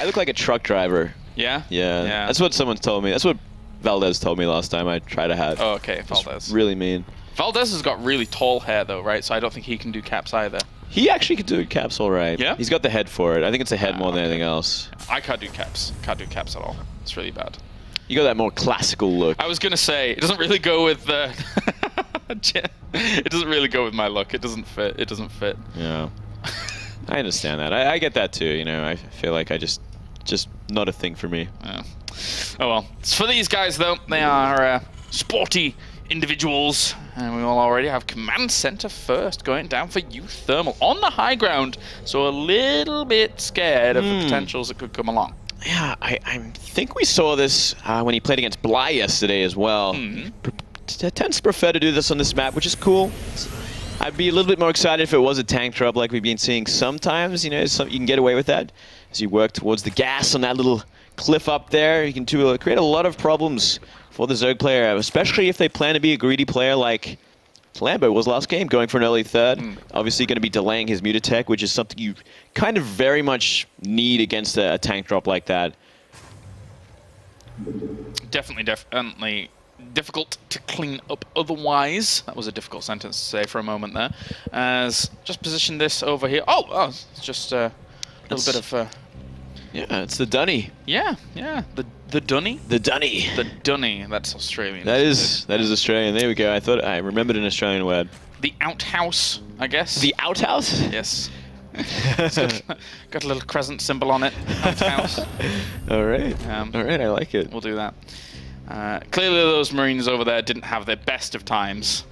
look like a truck driver. Yeah? Yeah. That's what someone told me. That's what Valdez told me last time I tried a hat. Oh, okay, Valdez. Really mean. Valdez has got really tall hair, though, right? So I don't think he can do caps either. He actually could do caps all right. Yeah? He's got the head for it. I think it's a head more than anything else. I can't do caps. Can't do caps at all. It's really bad. You got that more classical look. I was going to say, it doesn't really go with the... it doesn't really go with my look. It doesn't fit. It doesn't fit. Yeah. I understand that. I get that too, you know. I feel like I just not a thing for me. Yeah. Oh well. For these guys though, they are sporty individuals, and we all already have command center first going down for uThermal on the high ground, so a little bit scared of the potentials that could come along. Yeah, I think we saw this when he played against Bly yesterday as well. Tends to prefer to do this on this map, which is cool. I'd be a little bit more excited if it was a tank drop like we've been seeing sometimes. You know, you can get away with that as you work towards the gas on that little cliff up there. You can create a lot of problems for the Zerg player, especially if they plan to be a greedy player like Lambo was last game, going for an early third. Obviously going to be delaying his mutatech, which is something you kind of very much need against a tank drop like that. Definitely difficult to clean up otherwise. That was a difficult sentence to say for a moment there. As just position this over here. Oh, it's just a little bit of... Yeah, it's the dunny. Yeah, the dunny? The dunny. The dunny, that's Australian. That is Australian. There we go. I thought I remembered an Australian word. The outhouse, I guess. The outhouse? Yes. It's got a little crescent symbol on it. Outhouse. All right. All right, I like it. We'll do that. Clearly those Marines over there didn't have their best of times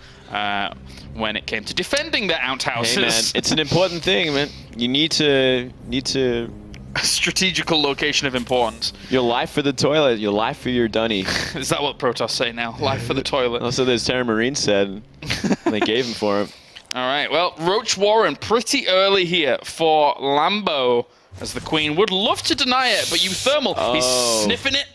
when it came to defending their outhouses. Hey man, it's an important thing, man. You need to a strategical location of importance. Your life for the toilet, your life for your dunny. Is that what Protoss say now? Life for the toilet. Also, those Terran Marines said they gave him for him. All right, well, Roach Warren pretty early here for Lambo, as the Queen would love to deny it, but uThermal, he's sniffing it.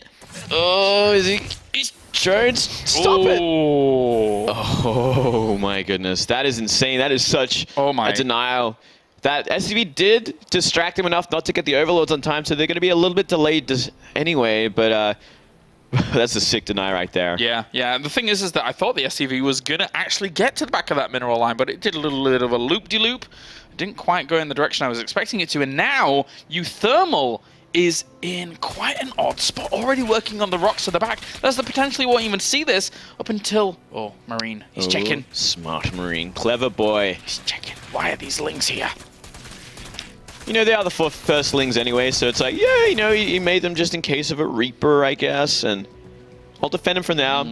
Oh, is he? He's charged. Stop it. Oh my goodness. That is insane. That is such a denial. That SCV did distract him enough not to get the overloads on time, so they're going to be a little bit delayed anyway, but that's a sick deny right there. Yeah. The thing is that I thought the SCV was going to actually get to the back of that mineral line, but it did a little bit of a loop-de-loop. Didn't quite go in the direction I was expecting it to, and now uThermal is in quite an odd spot, already working on the rocks at the back. There's the potentially won't even see this up until... Oh, Marine. He's checking. Smart Marine. Clever boy. He's checking. Why are these lings here? You know, they are the first lings anyway, so it's like, yeah, you know, he made them just in case of a Reaper, I guess, and I'll defend him from now.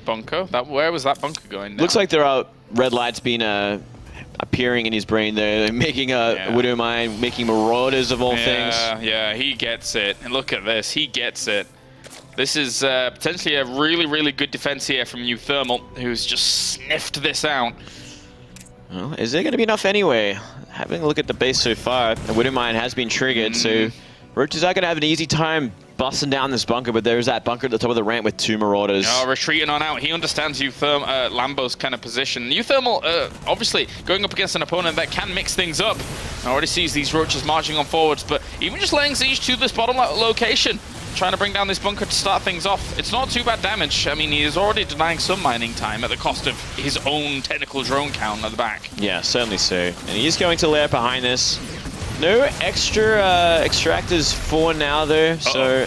Bunker? Where was that bunker going now? Looks like there are red lights being appearing in his brain there. They're making a Widow Mine, making Marauders of all things. Yeah, he gets it. And look at this. He gets it. This is potentially a really, really good defense here from uThermal, who's just sniffed this out. Well, is there going to be enough anyway? Having a look at the base so far, the Widow Mine has been triggered, so Roaches are going to have an easy time busting down this bunker, but there's that bunker at the top of the ramp with 2 Marauders. Oh, retreating on out. He understands Lambo's kind of position. uThermal, obviously, going up against an opponent that can mix things up. Already sees these Roaches marching on forwards, but even just laying siege to this bottom location, trying to bring down this bunker to start things off. It's not too bad damage. I mean, he is already denying some mining time at the cost of his own technical drone count at the back. Yeah, certainly so. And he is going to layer behind this. No extra extractors for now, though, so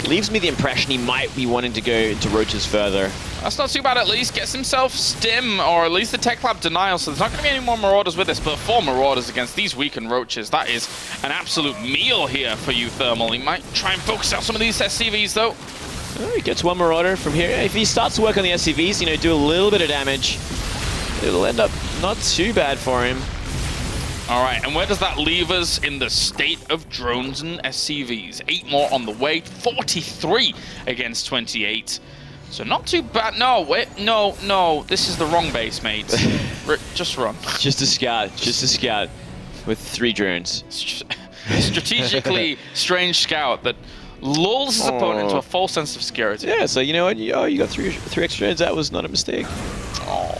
leaves me the impression he might be wanting to go into Roaches further. That's not too bad, at least. Gets himself Stim, or at least the Tech Lab denial, so there's not going to be any more Marauders with this, but 4 Marauders against these weakened Roaches. That is an absolute meal here for uThermal. He might try and focus out some of these SCVs, though. Oh, he gets 1 Marauder from here. If he starts to work on the SCVs, you know, do a little bit of damage, it'll end up not too bad for him. All right, and where does that leave us in the state of drones and SCVs? 8 more on the way, 43 against 28. So not too bad. No, wait, no, this is the wrong base, mate. Just run. Just a scout with 3 drones. Strategically strange scout that lulls his opponent into a false sense of security. Yeah, so you know what? You got 3 extra drones. That was not a mistake.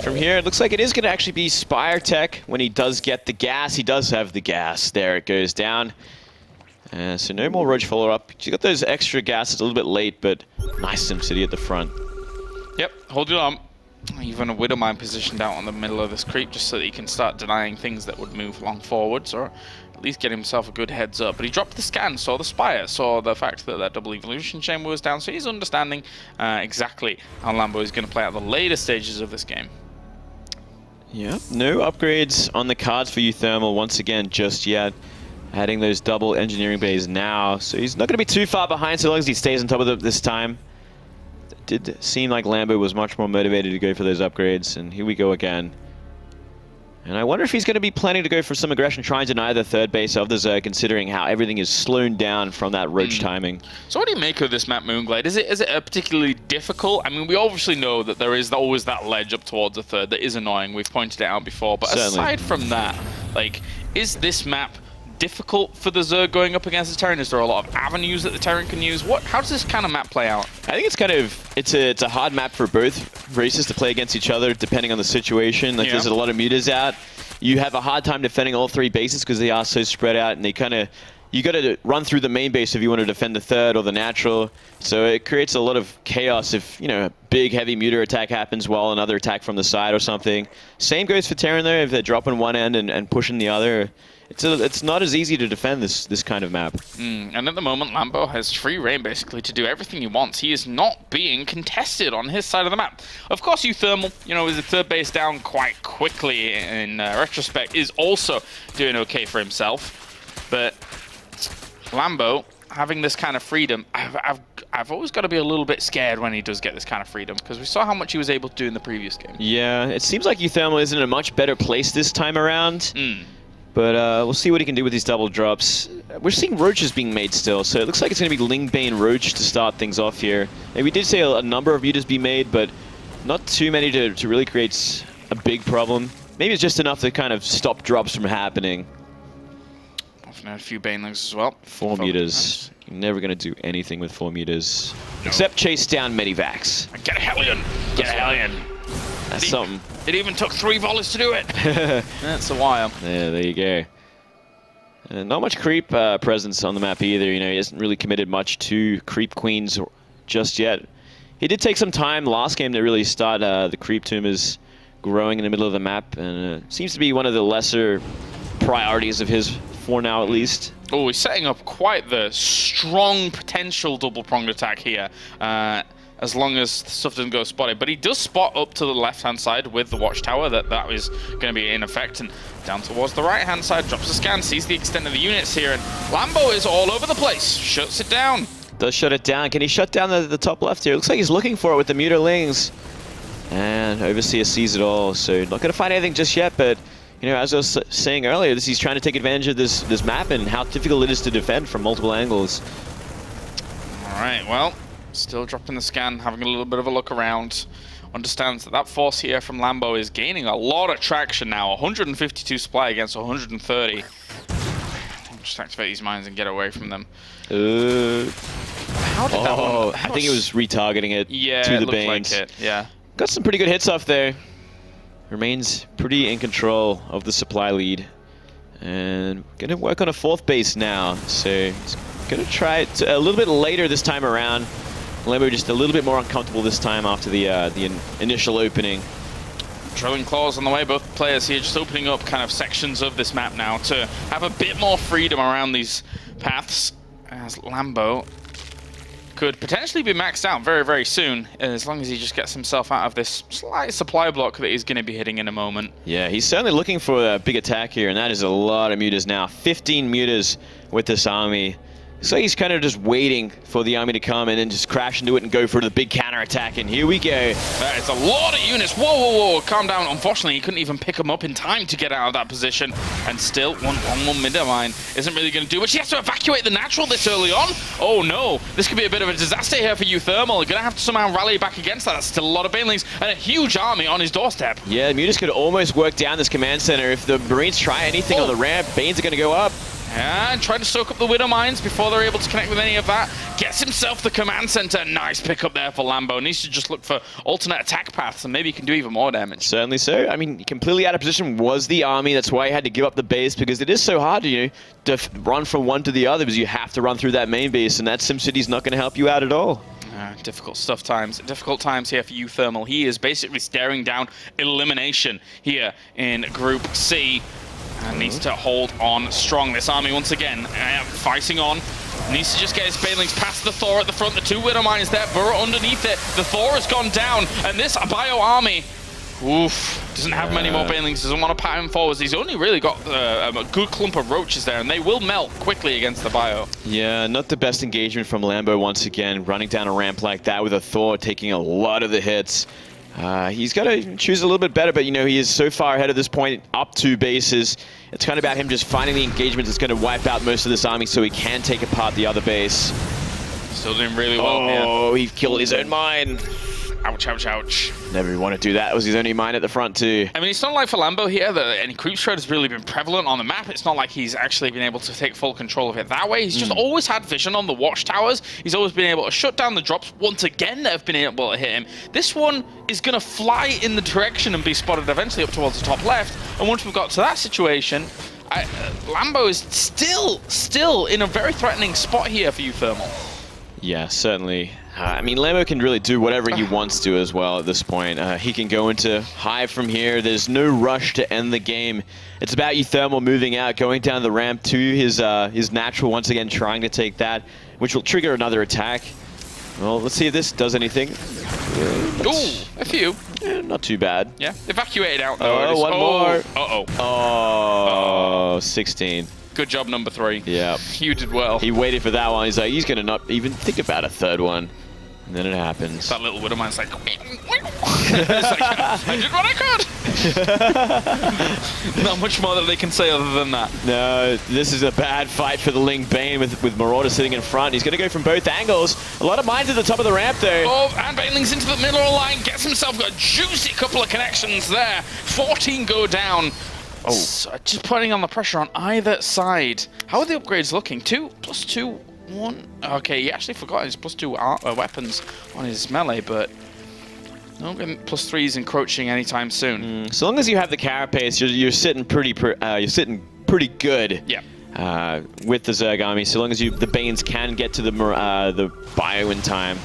From here, it looks like it is going to actually be Spire Tech when he does get the gas. He does have the gas. There it goes down. So no more Roach follow-up. You got those extra gases a little bit late, but nice SimCity at the front. Yep, hold it on. Even a Widow Mine positioned out on the middle of this creep just so that he can start denying things that would move along forwards, or at least get himself a good heads up. But he dropped the scan, saw the Spire, saw the fact that that double evolution chamber was down, so he's understanding exactly how Lambo is going to play out the later stages of this game. Yep, no upgrades on the cards for uThermal once again just yet. Adding those double engineering bays now, so he's not going to be too far behind so long as he stays on top of it this time. It did seem like Lambo was much more motivated to go for those upgrades, and here we go again. And I wonder if he's going to be planning to go for some aggression, try and deny the 3rd base of the Zerg, considering how everything is slowed down from that Roach timing. So what do you make of this map, Moonglade? Is it a particularly difficult? I mean, we obviously know that there is always that ledge up towards the 3rd that is annoying. We've pointed it out before. But certainly, aside from that, like, is this map difficult for the Zerg going up against the Terran? Is there a lot of avenues that the Terran can use? How does this kind of map play out? I think it's a hard map for both races to play against each other depending on the situation. Like, there's a lot of mutas out. You have a hard time defending all 3 bases because they are so spread out, and they kind of, you got to run through the main base if you want to defend the 3rd or the natural. So it creates a lot of chaos if, you know, a big heavy muta attack happens while another attack from the side or something. Same goes for Terran though, if they're dropping one end and pushing the other. It's not as easy to defend this kind of map. And at the moment, Lambo has free reign basically to do everything he wants. He is not being contested on his side of the map. Of course, uThermal, you know, is the 3rd base down quite quickly in retrospect, is also doing okay for himself. But Lambo, having this kind of freedom, I've always got to be a little bit scared when he does get this kind of freedom, because we saw how much he was able to do in the previous game. Yeah, it seems like uThermal is in a much better place this time around. But we'll see what he can do with these double drops. We're seeing Roaches being made still, so it looks like it's going to be Lingbane Roach to start things off here. And we did say a number of mutas be made, but not too many to really create a big problem. Maybe it's just enough to kind of stop drops from happening. Often had a few Banelings as well. 4 mutas. You're never going to do anything with 4 mutas. No. Except chase down Medivacs. Get a Hellion! Get a Hellion! That's something. It even took 3 volleys to do it. That's a while. Yeah, there you go. Not much creep presence on the map either. You know, he hasn't really committed much to creep queens just yet. He did take some time last game to really start the creep tomb is growing in the middle of the map, and seems to be one of the lesser priorities of his for now, at least. Oh, he's setting up quite the strong potential double-pronged attack here. As long as stuff doesn't go spotted. But he does spot up to the left-hand side with the watchtower that is going to be in effect. And down towards the right-hand side, drops a scan, sees the extent of the units here. And Lambo is all over the place, shuts it down. Does shut it down. Can he shut down the top left here? Looks like he's looking for it with the mutterlings. And Overseer sees it all, so not going to find anything just yet. But, you know, as I was saying earlier, he's trying to take advantage of this map and how difficult it is to defend from multiple angles. All right, well, Still dropping the scan, having a little bit of a look around. Understands that that force here from Lambo is gaining a lot of traction now. 152 supply against 130. Just activate these mines and get away from them. How did that one? I think it was retargeting it to the Banes. Like it. Yeah. Got some pretty good hits off there. Remains pretty in control of the supply lead. And gonna work on a 4th base now. So he's gonna try it a little bit later this time around. Lambo just a little bit more uncomfortable this time after the initial opening. Drilling claws on the way, both players here just opening up kind of sections of this map now to have a bit more freedom around these paths, as Lambo could potentially be maxed out very, very soon, as long as he just gets himself out of this slight supply block that he's going to be hitting in a moment. Yeah, he's certainly looking for a big attack here, and that is a lot of mutas now. 15 mutas with this army. So he's kind of just waiting for the army to come and then just crash into it and go for the big counter-attack, and here we go. That is a lot of units. Whoa, whoa, whoa, calm down. Unfortunately, he couldn't even pick them up in time to get out of that position, and still, one more mid-mine isn't really going to do much. He has to evacuate the natural this early on. Oh no, this could be a bit of a disaster here for uThermal. Going to have to somehow rally back against that. That's still a lot of banelings and a huge army on his doorstep. Yeah, mutas could almost work down this command center. If the Marines try anything on the ramp, Banes are going to go up. And trying to soak up the Widow Mines before they're able to connect with any of that. Gets himself the command center. Nice pickup there for Lambo. Needs to just look for alternate attack paths and maybe he can do even more damage. Certainly so. I mean, completely out of position was the army. That's why he had to give up the base, because it is so hard to, to run from one to the other, because you have to run through that main base, and that SimCity's not going to help you out at all. Difficult times here for uThermal. He is basically staring down elimination here in Group C. And needs to hold on strong. This army, once again, fighting on. Needs to just get his banelings past the Thor at the front. The 2 Widow Mines there, Burrow underneath it. The Thor has gone down, and this bio army, doesn't have many more banelings, doesn't want to pat him forwards. He's only really got a good clump of roaches there, and they will melt quickly against the bio. Yeah, not the best engagement from Lambo once again, running down a ramp like that with a Thor taking a lot of the hits. He's got to choose a little bit better, but he is so far ahead at this point, up 2 bases. It's kind of about him just finding the engagement that's going to wipe out most of this army so he can take apart the other base. Still doing really well here. Oh, he killed his own mine. Ouch, ouch, ouch. Never want to do that. It was his only mine at the front too. I mean, it's not like for Lambo here that any creep shred has really been prevalent on the map. It's not like he's actually been able to take full control of it that way. He's just always had vision on the watchtowers. He's always been able to shut down the drops once again that have been able to hit him. This one is going to fly in the direction and be spotted eventually up towards the top left. And once we've got to that situation, Lambo is still in a very threatening spot here for uThermal. Yeah, certainly. I mean, Lambo can really do whatever he wants to as well at this point. He can go into Hive from here. There's no rush to end the game. It's about uThermal moving out, going down the ramp to his natural, once again trying to take that, which will trigger another attack. Well, let's see if this does anything. Ooh, a few. Not too bad. Yeah, evacuated out though. Oh, one more. Uh-oh. Oh, 16. Good job, number 3. Yeah. You did well. He waited for that one. He's like, he's going to not even think about a third one. And then it happens. That little Widow Mine's like, it's like, I did what I could. Not much more that they can say other than that. No, this is a bad fight for the Ling Bane with Marauder sitting in front. He's going to go from both angles. A lot of mines at the top of the ramp though. Oh, and Baneling's into the middle line. Gets himself a juicy couple of connections there. 14 go down. Oh, so just putting on the pressure on either side. How are the upgrades looking? 2 plus 2, 1. Okay, he actually forgot his plus 2 weapons on his melee, but no +3s encroaching anytime soon. So long as you have the carapace, you're sitting pretty good. Yeah. With the Zerg army, so long as the Banes can get to the bio in time.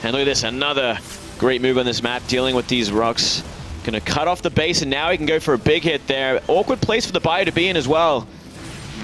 And look at this, another great move on this map, dealing with these rocks. Gonna cut off the base, and now he can go for a big hit there. Awkward place for the bio to be in as well.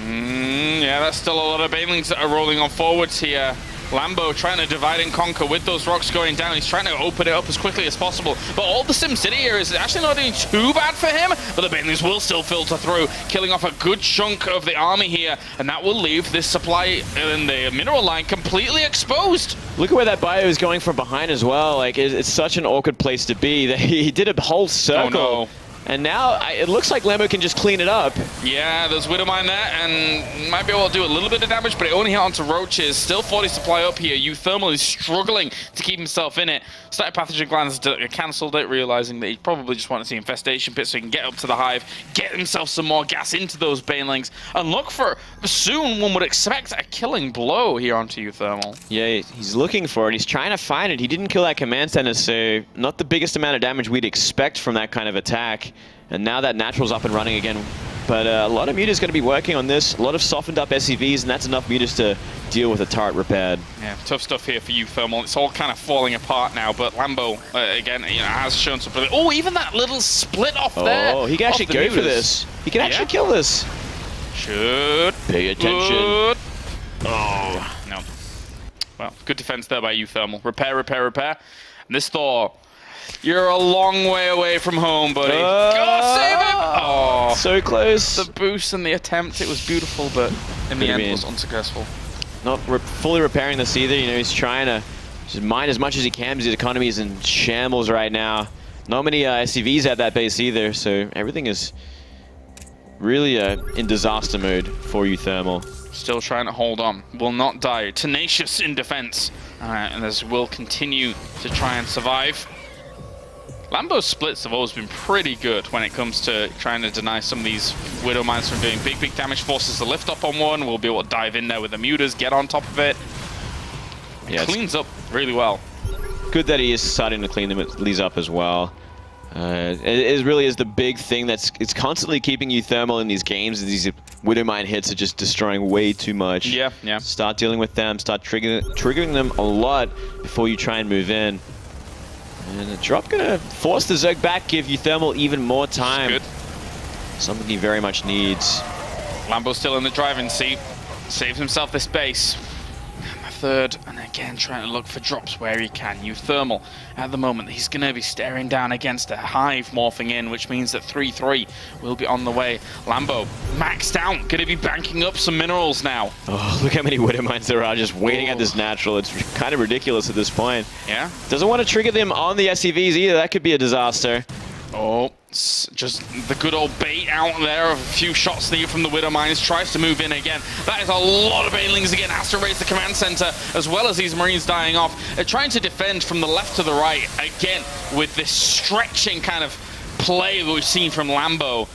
Yeah, that's still a lot of banelings that are rolling on forwards here. Lambo trying to divide and conquer with those rocks going down. He's trying to open it up as quickly as possible. But all the SimCity here is actually not doing too bad for him. But the banelings will still filter through, killing off a good chunk of the army here. And that will leave this supply in the mineral line completely exposed. Look at where that bio is going from behind as well. Like, it's such an awkward place to be. He did a whole circle. Oh, no. And now it looks like Lambo can just clean it up. Yeah, there's Widowmine there, and might be able to do a little bit of damage, but it only hit onto Roaches. Still 40 supply up here. uThermal is struggling to keep himself in it. Static Pathogen Glands cancelled it, realizing that he probably just wanted to see Infestation Pit so he can get up to the Hive, get himself some more gas into those Banelings, and look for, soon one would expect, a killing blow here onto uThermal. Yeah, he's looking for it. He's trying to find it. He didn't kill that command center, so not the biggest amount of damage we'd expect from that kind of attack. And now that Natural's up and running again. But a lot of mutas going to be working on this. A lot of softened up SCVs, and that's enough mutas to deal with a turret repaired. Yeah, tough stuff here for uThermal. It's all kind of falling apart now, but Lambo, again, has shown some... Oh, even that little split off there. Oh, he can actually go for this. He can actually kill this. Should. Pay attention. Good. Oh, no. Well, good defense there by uThermal. Repair, repair, repair. And this Thor... You're a long way away from home, buddy. Go save him! Oh, so close. The boost and the attempt, it was beautiful, but in the end was unsuccessful. Not fully repairing this either. You know, he's trying to just mine as much as he can because his economy is in shambles right now. Not many SCVs at that base either, so everything is really in disaster mode for uThermal. Still trying to hold on. Will not die. Tenacious in defense. And this will continue to try and survive. Lambo's splits have always been pretty good when it comes to trying to deny some of these Widow Mines from doing big damage. Forces the lift up on one. We'll be able to dive in there with the mutas, get on top of it. Yeah, cleans up really well. Good that he is starting to clean these up as well. It really is the big thing it's constantly keeping uThermal in these games. These Widowmine hits are just destroying way too much. Yeah. Start dealing with them, start triggering them a lot before you try and move in. And the drop gonna force the Zerg back, give uThermal even more time. Good. Something he very much needs. Lambo's still in the driving seat. Saves himself this base. Third, and again trying to look for drops where he can. uThermal, at the moment, he's going to be staring down against a Hive morphing in, which means that 3-3 will be on the way. Lambo, maxed out, going to be banking up some minerals now. Oh, look how many Widow Mines there are just waiting at this natural. It's kind of ridiculous at this point. Yeah. Doesn't want to trigger them on the SCVs either. That could be a disaster. Oh, just the good old bait out there of a few shots needed from the Widow Mines. Tries to move in again. That is a lot of Banelings again. Has to raise the command center as well as these Marines dying off. They're trying to defend from the left to the right again with this stretching kind of play that we've seen from Lambo.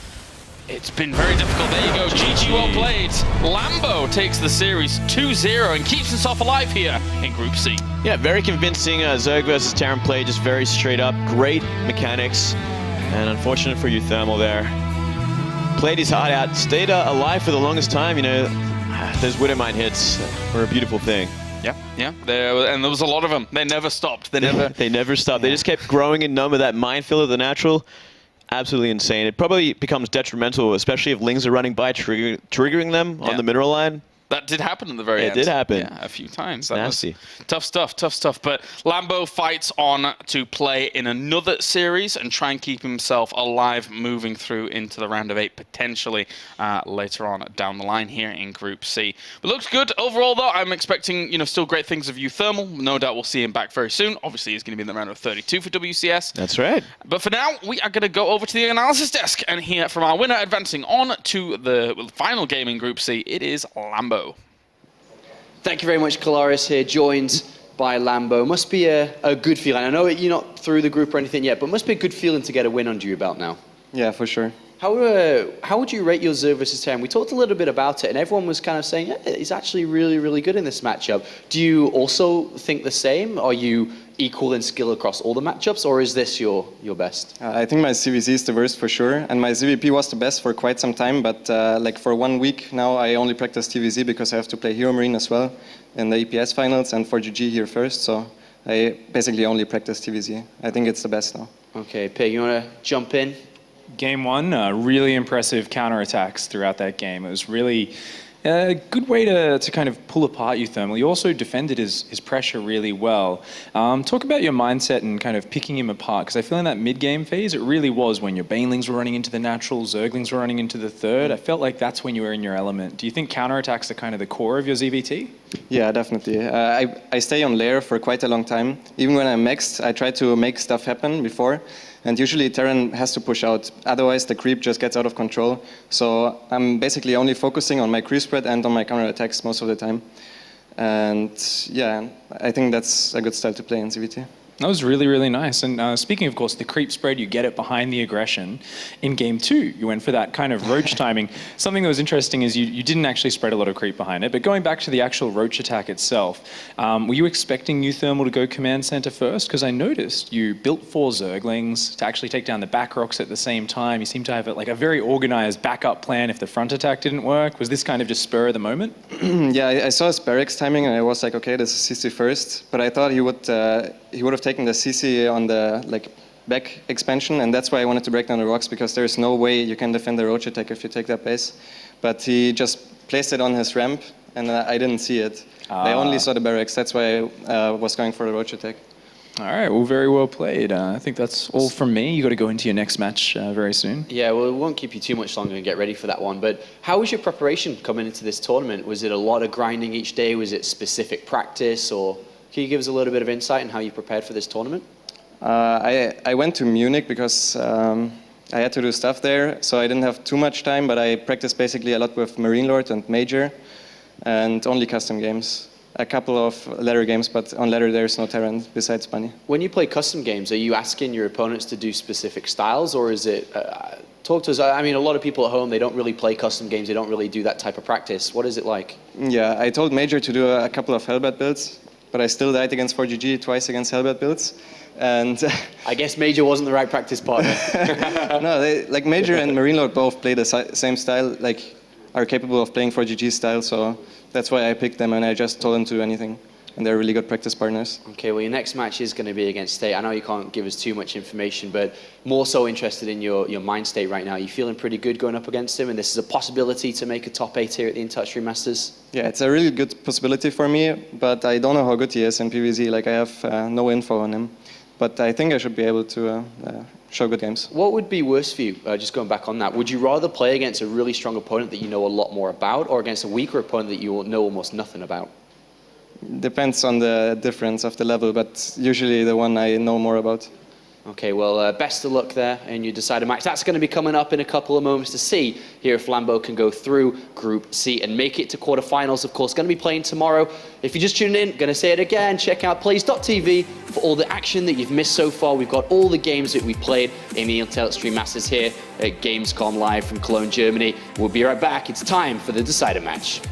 It's been very difficult. There you go. GG, well played. Lambo takes the series 2-0 and keeps himself alive here in Group C. Yeah, very convincing Zerg versus Terran play. Just very straight up. Great mechanics. And unfortunate for uThermal there. Played his heart out, stayed alive for the longest time. You know, those Widowmine hits were a beautiful thing. Yeah. And there was a lot of them. They never stopped. They never stopped. They just kept growing in number. That minefield of the natural, absolutely insane. It probably becomes detrimental, especially if Lings are running by, triggering them on the mineral line. That did happen in the very end. It did happen. Yeah, a few times. That Nasty. was tough stuff. But Lambo fights on to play in another series and try and keep himself alive moving through into the round of 8 potentially later on down the line here in Group C. But looks good overall though. I'm expecting, still great things of uThermal. No doubt we'll see him back very soon. Obviously he's going to be in the round of 32 for WCS. That's right. But for now, we are going to go over to the analysis desk and hear from our winner advancing on to the final game in Group C. It is Lambo. Thank you very much, Kalaris here, joined by Lambo. Must be a good feeling. I know you're not through the group or anything yet, but must be a good feeling to get a win under your belt now. Yeah, for sure. How would you rate your Zerg versus Terran? We talked a little bit about it, and everyone was kind of saying, yeah, he's actually really, really good in this matchup. Do you also think the same? Are you equal in skill across all the matchups, or is this your best? I think my CVZ is the worst for sure, and my ZvP was the best for quite some time, but like for 1 week now I only practice TVZ because I have to play Hero Marine as well in the EPS finals and for GG here first, so I basically only practice TVZ. I think it's the best now. Okay, Pig, you want to jump in? Game 1, really impressive counterattacks throughout that game. It A good way to kind of pull apart uThermal. You also defended his pressure really well. Talk about your mindset and kind of picking him apart, because I feel in that mid-game phase, it really was when your Banelings were running into the natural, Zerglings were running into the third. I felt like that's when you were in your element. Do you think counterattacks are kind of the core of your ZvT? Yeah, definitely. I stay on layer for quite a long time. Even when I'm maxed, I try to make stuff happen before. And usually Terran has to push out. Otherwise, the creep just gets out of control. So I'm basically only focusing on my creep spread and on my counterattacks most of the time. And yeah, I think that's a good style to play in ZvT. That was really, really nice. And speaking, of course, the creep spread, you get it behind the aggression. In game 2, you went for that kind of roach timing. Something that was interesting is you didn't actually spread a lot of creep behind it. But going back to the actual roach attack itself, were you expecting uThermal to go command center first? Because I noticed you built 4 Zerglings to actually take down the back rocks at the same time. You seem to have like a very organized backup plan if the front attack didn't work. Was this kind of just spur of the moment? Yeah, I saw his barracks timing and I was like, okay, this is CC first. But I thought he would have taken the CC on the back expansion, and that's why I wanted to break down the rocks, because there's no way you can defend the roach attack if you take that base. But he just placed it on his ramp, and I didn't see it. I only saw the barracks. That's why I was going for the roach attack. All right, well, very well played. I think that's all from me. You got to go into your next match very soon. Yeah, well, it won't keep you too much longer and get ready for that one. But how was your preparation coming into this tournament? Was it a lot of grinding each day? Was it specific practice? Or can you give us a little bit of insight on how you prepared for this tournament? I went to Munich because I had to do stuff there, so I didn't have too much time, but I practiced basically a lot with Marine Lord and Major, and only custom games. A couple of ladder games, but on ladder there's no Terran besides Bunny. When you play custom games, are you asking your opponents to do specific styles, or is it... talk to us. I mean, a lot of people at home, they don't really play custom games. They don't really do that type of practice. What is it like? Yeah, I told Major to do a couple of Hellbat builds, but I still died against 4GG, twice against Hellbat builds. And I guess Major wasn't the right practice partner. No, like Major and Marine Lord both play the same style, like are capable of playing 4GG style, so that's why I picked them, and I just told them to do anything. And they're really good practice partners. Okay, well, your next match is going to be against State. I know you can't give us too much information, but more so interested in your mind state right now. Are you feeling pretty good going up against him? And this is a possibility to make a top 8 here at the InTouch Masters? Yeah, it's a really good possibility for me, but I don't know how good he is in PvZ. Like, I have no info on him. But I think I should be able to show good games. What would be worse for you, just going back on that? Would you rather play against a really strong opponent that you know a lot more about, or against a weaker opponent that you know almost nothing about? Depends on the difference of the level, but usually the one I know more about. Okay, well, best of luck there in your decider match. That's going to be coming up in a couple of moments to see here if Lambo can go through Group C and make it to quarterfinals. Of course, going to be playing tomorrow. If you just tuned in, going to say it again, check out plays.tv for all the action that you've missed so far. We've got all the games that we played in the InTouch Extreme Masters here at Gamescom live from Cologne, Germany. We'll be right back. It's time for the decider match.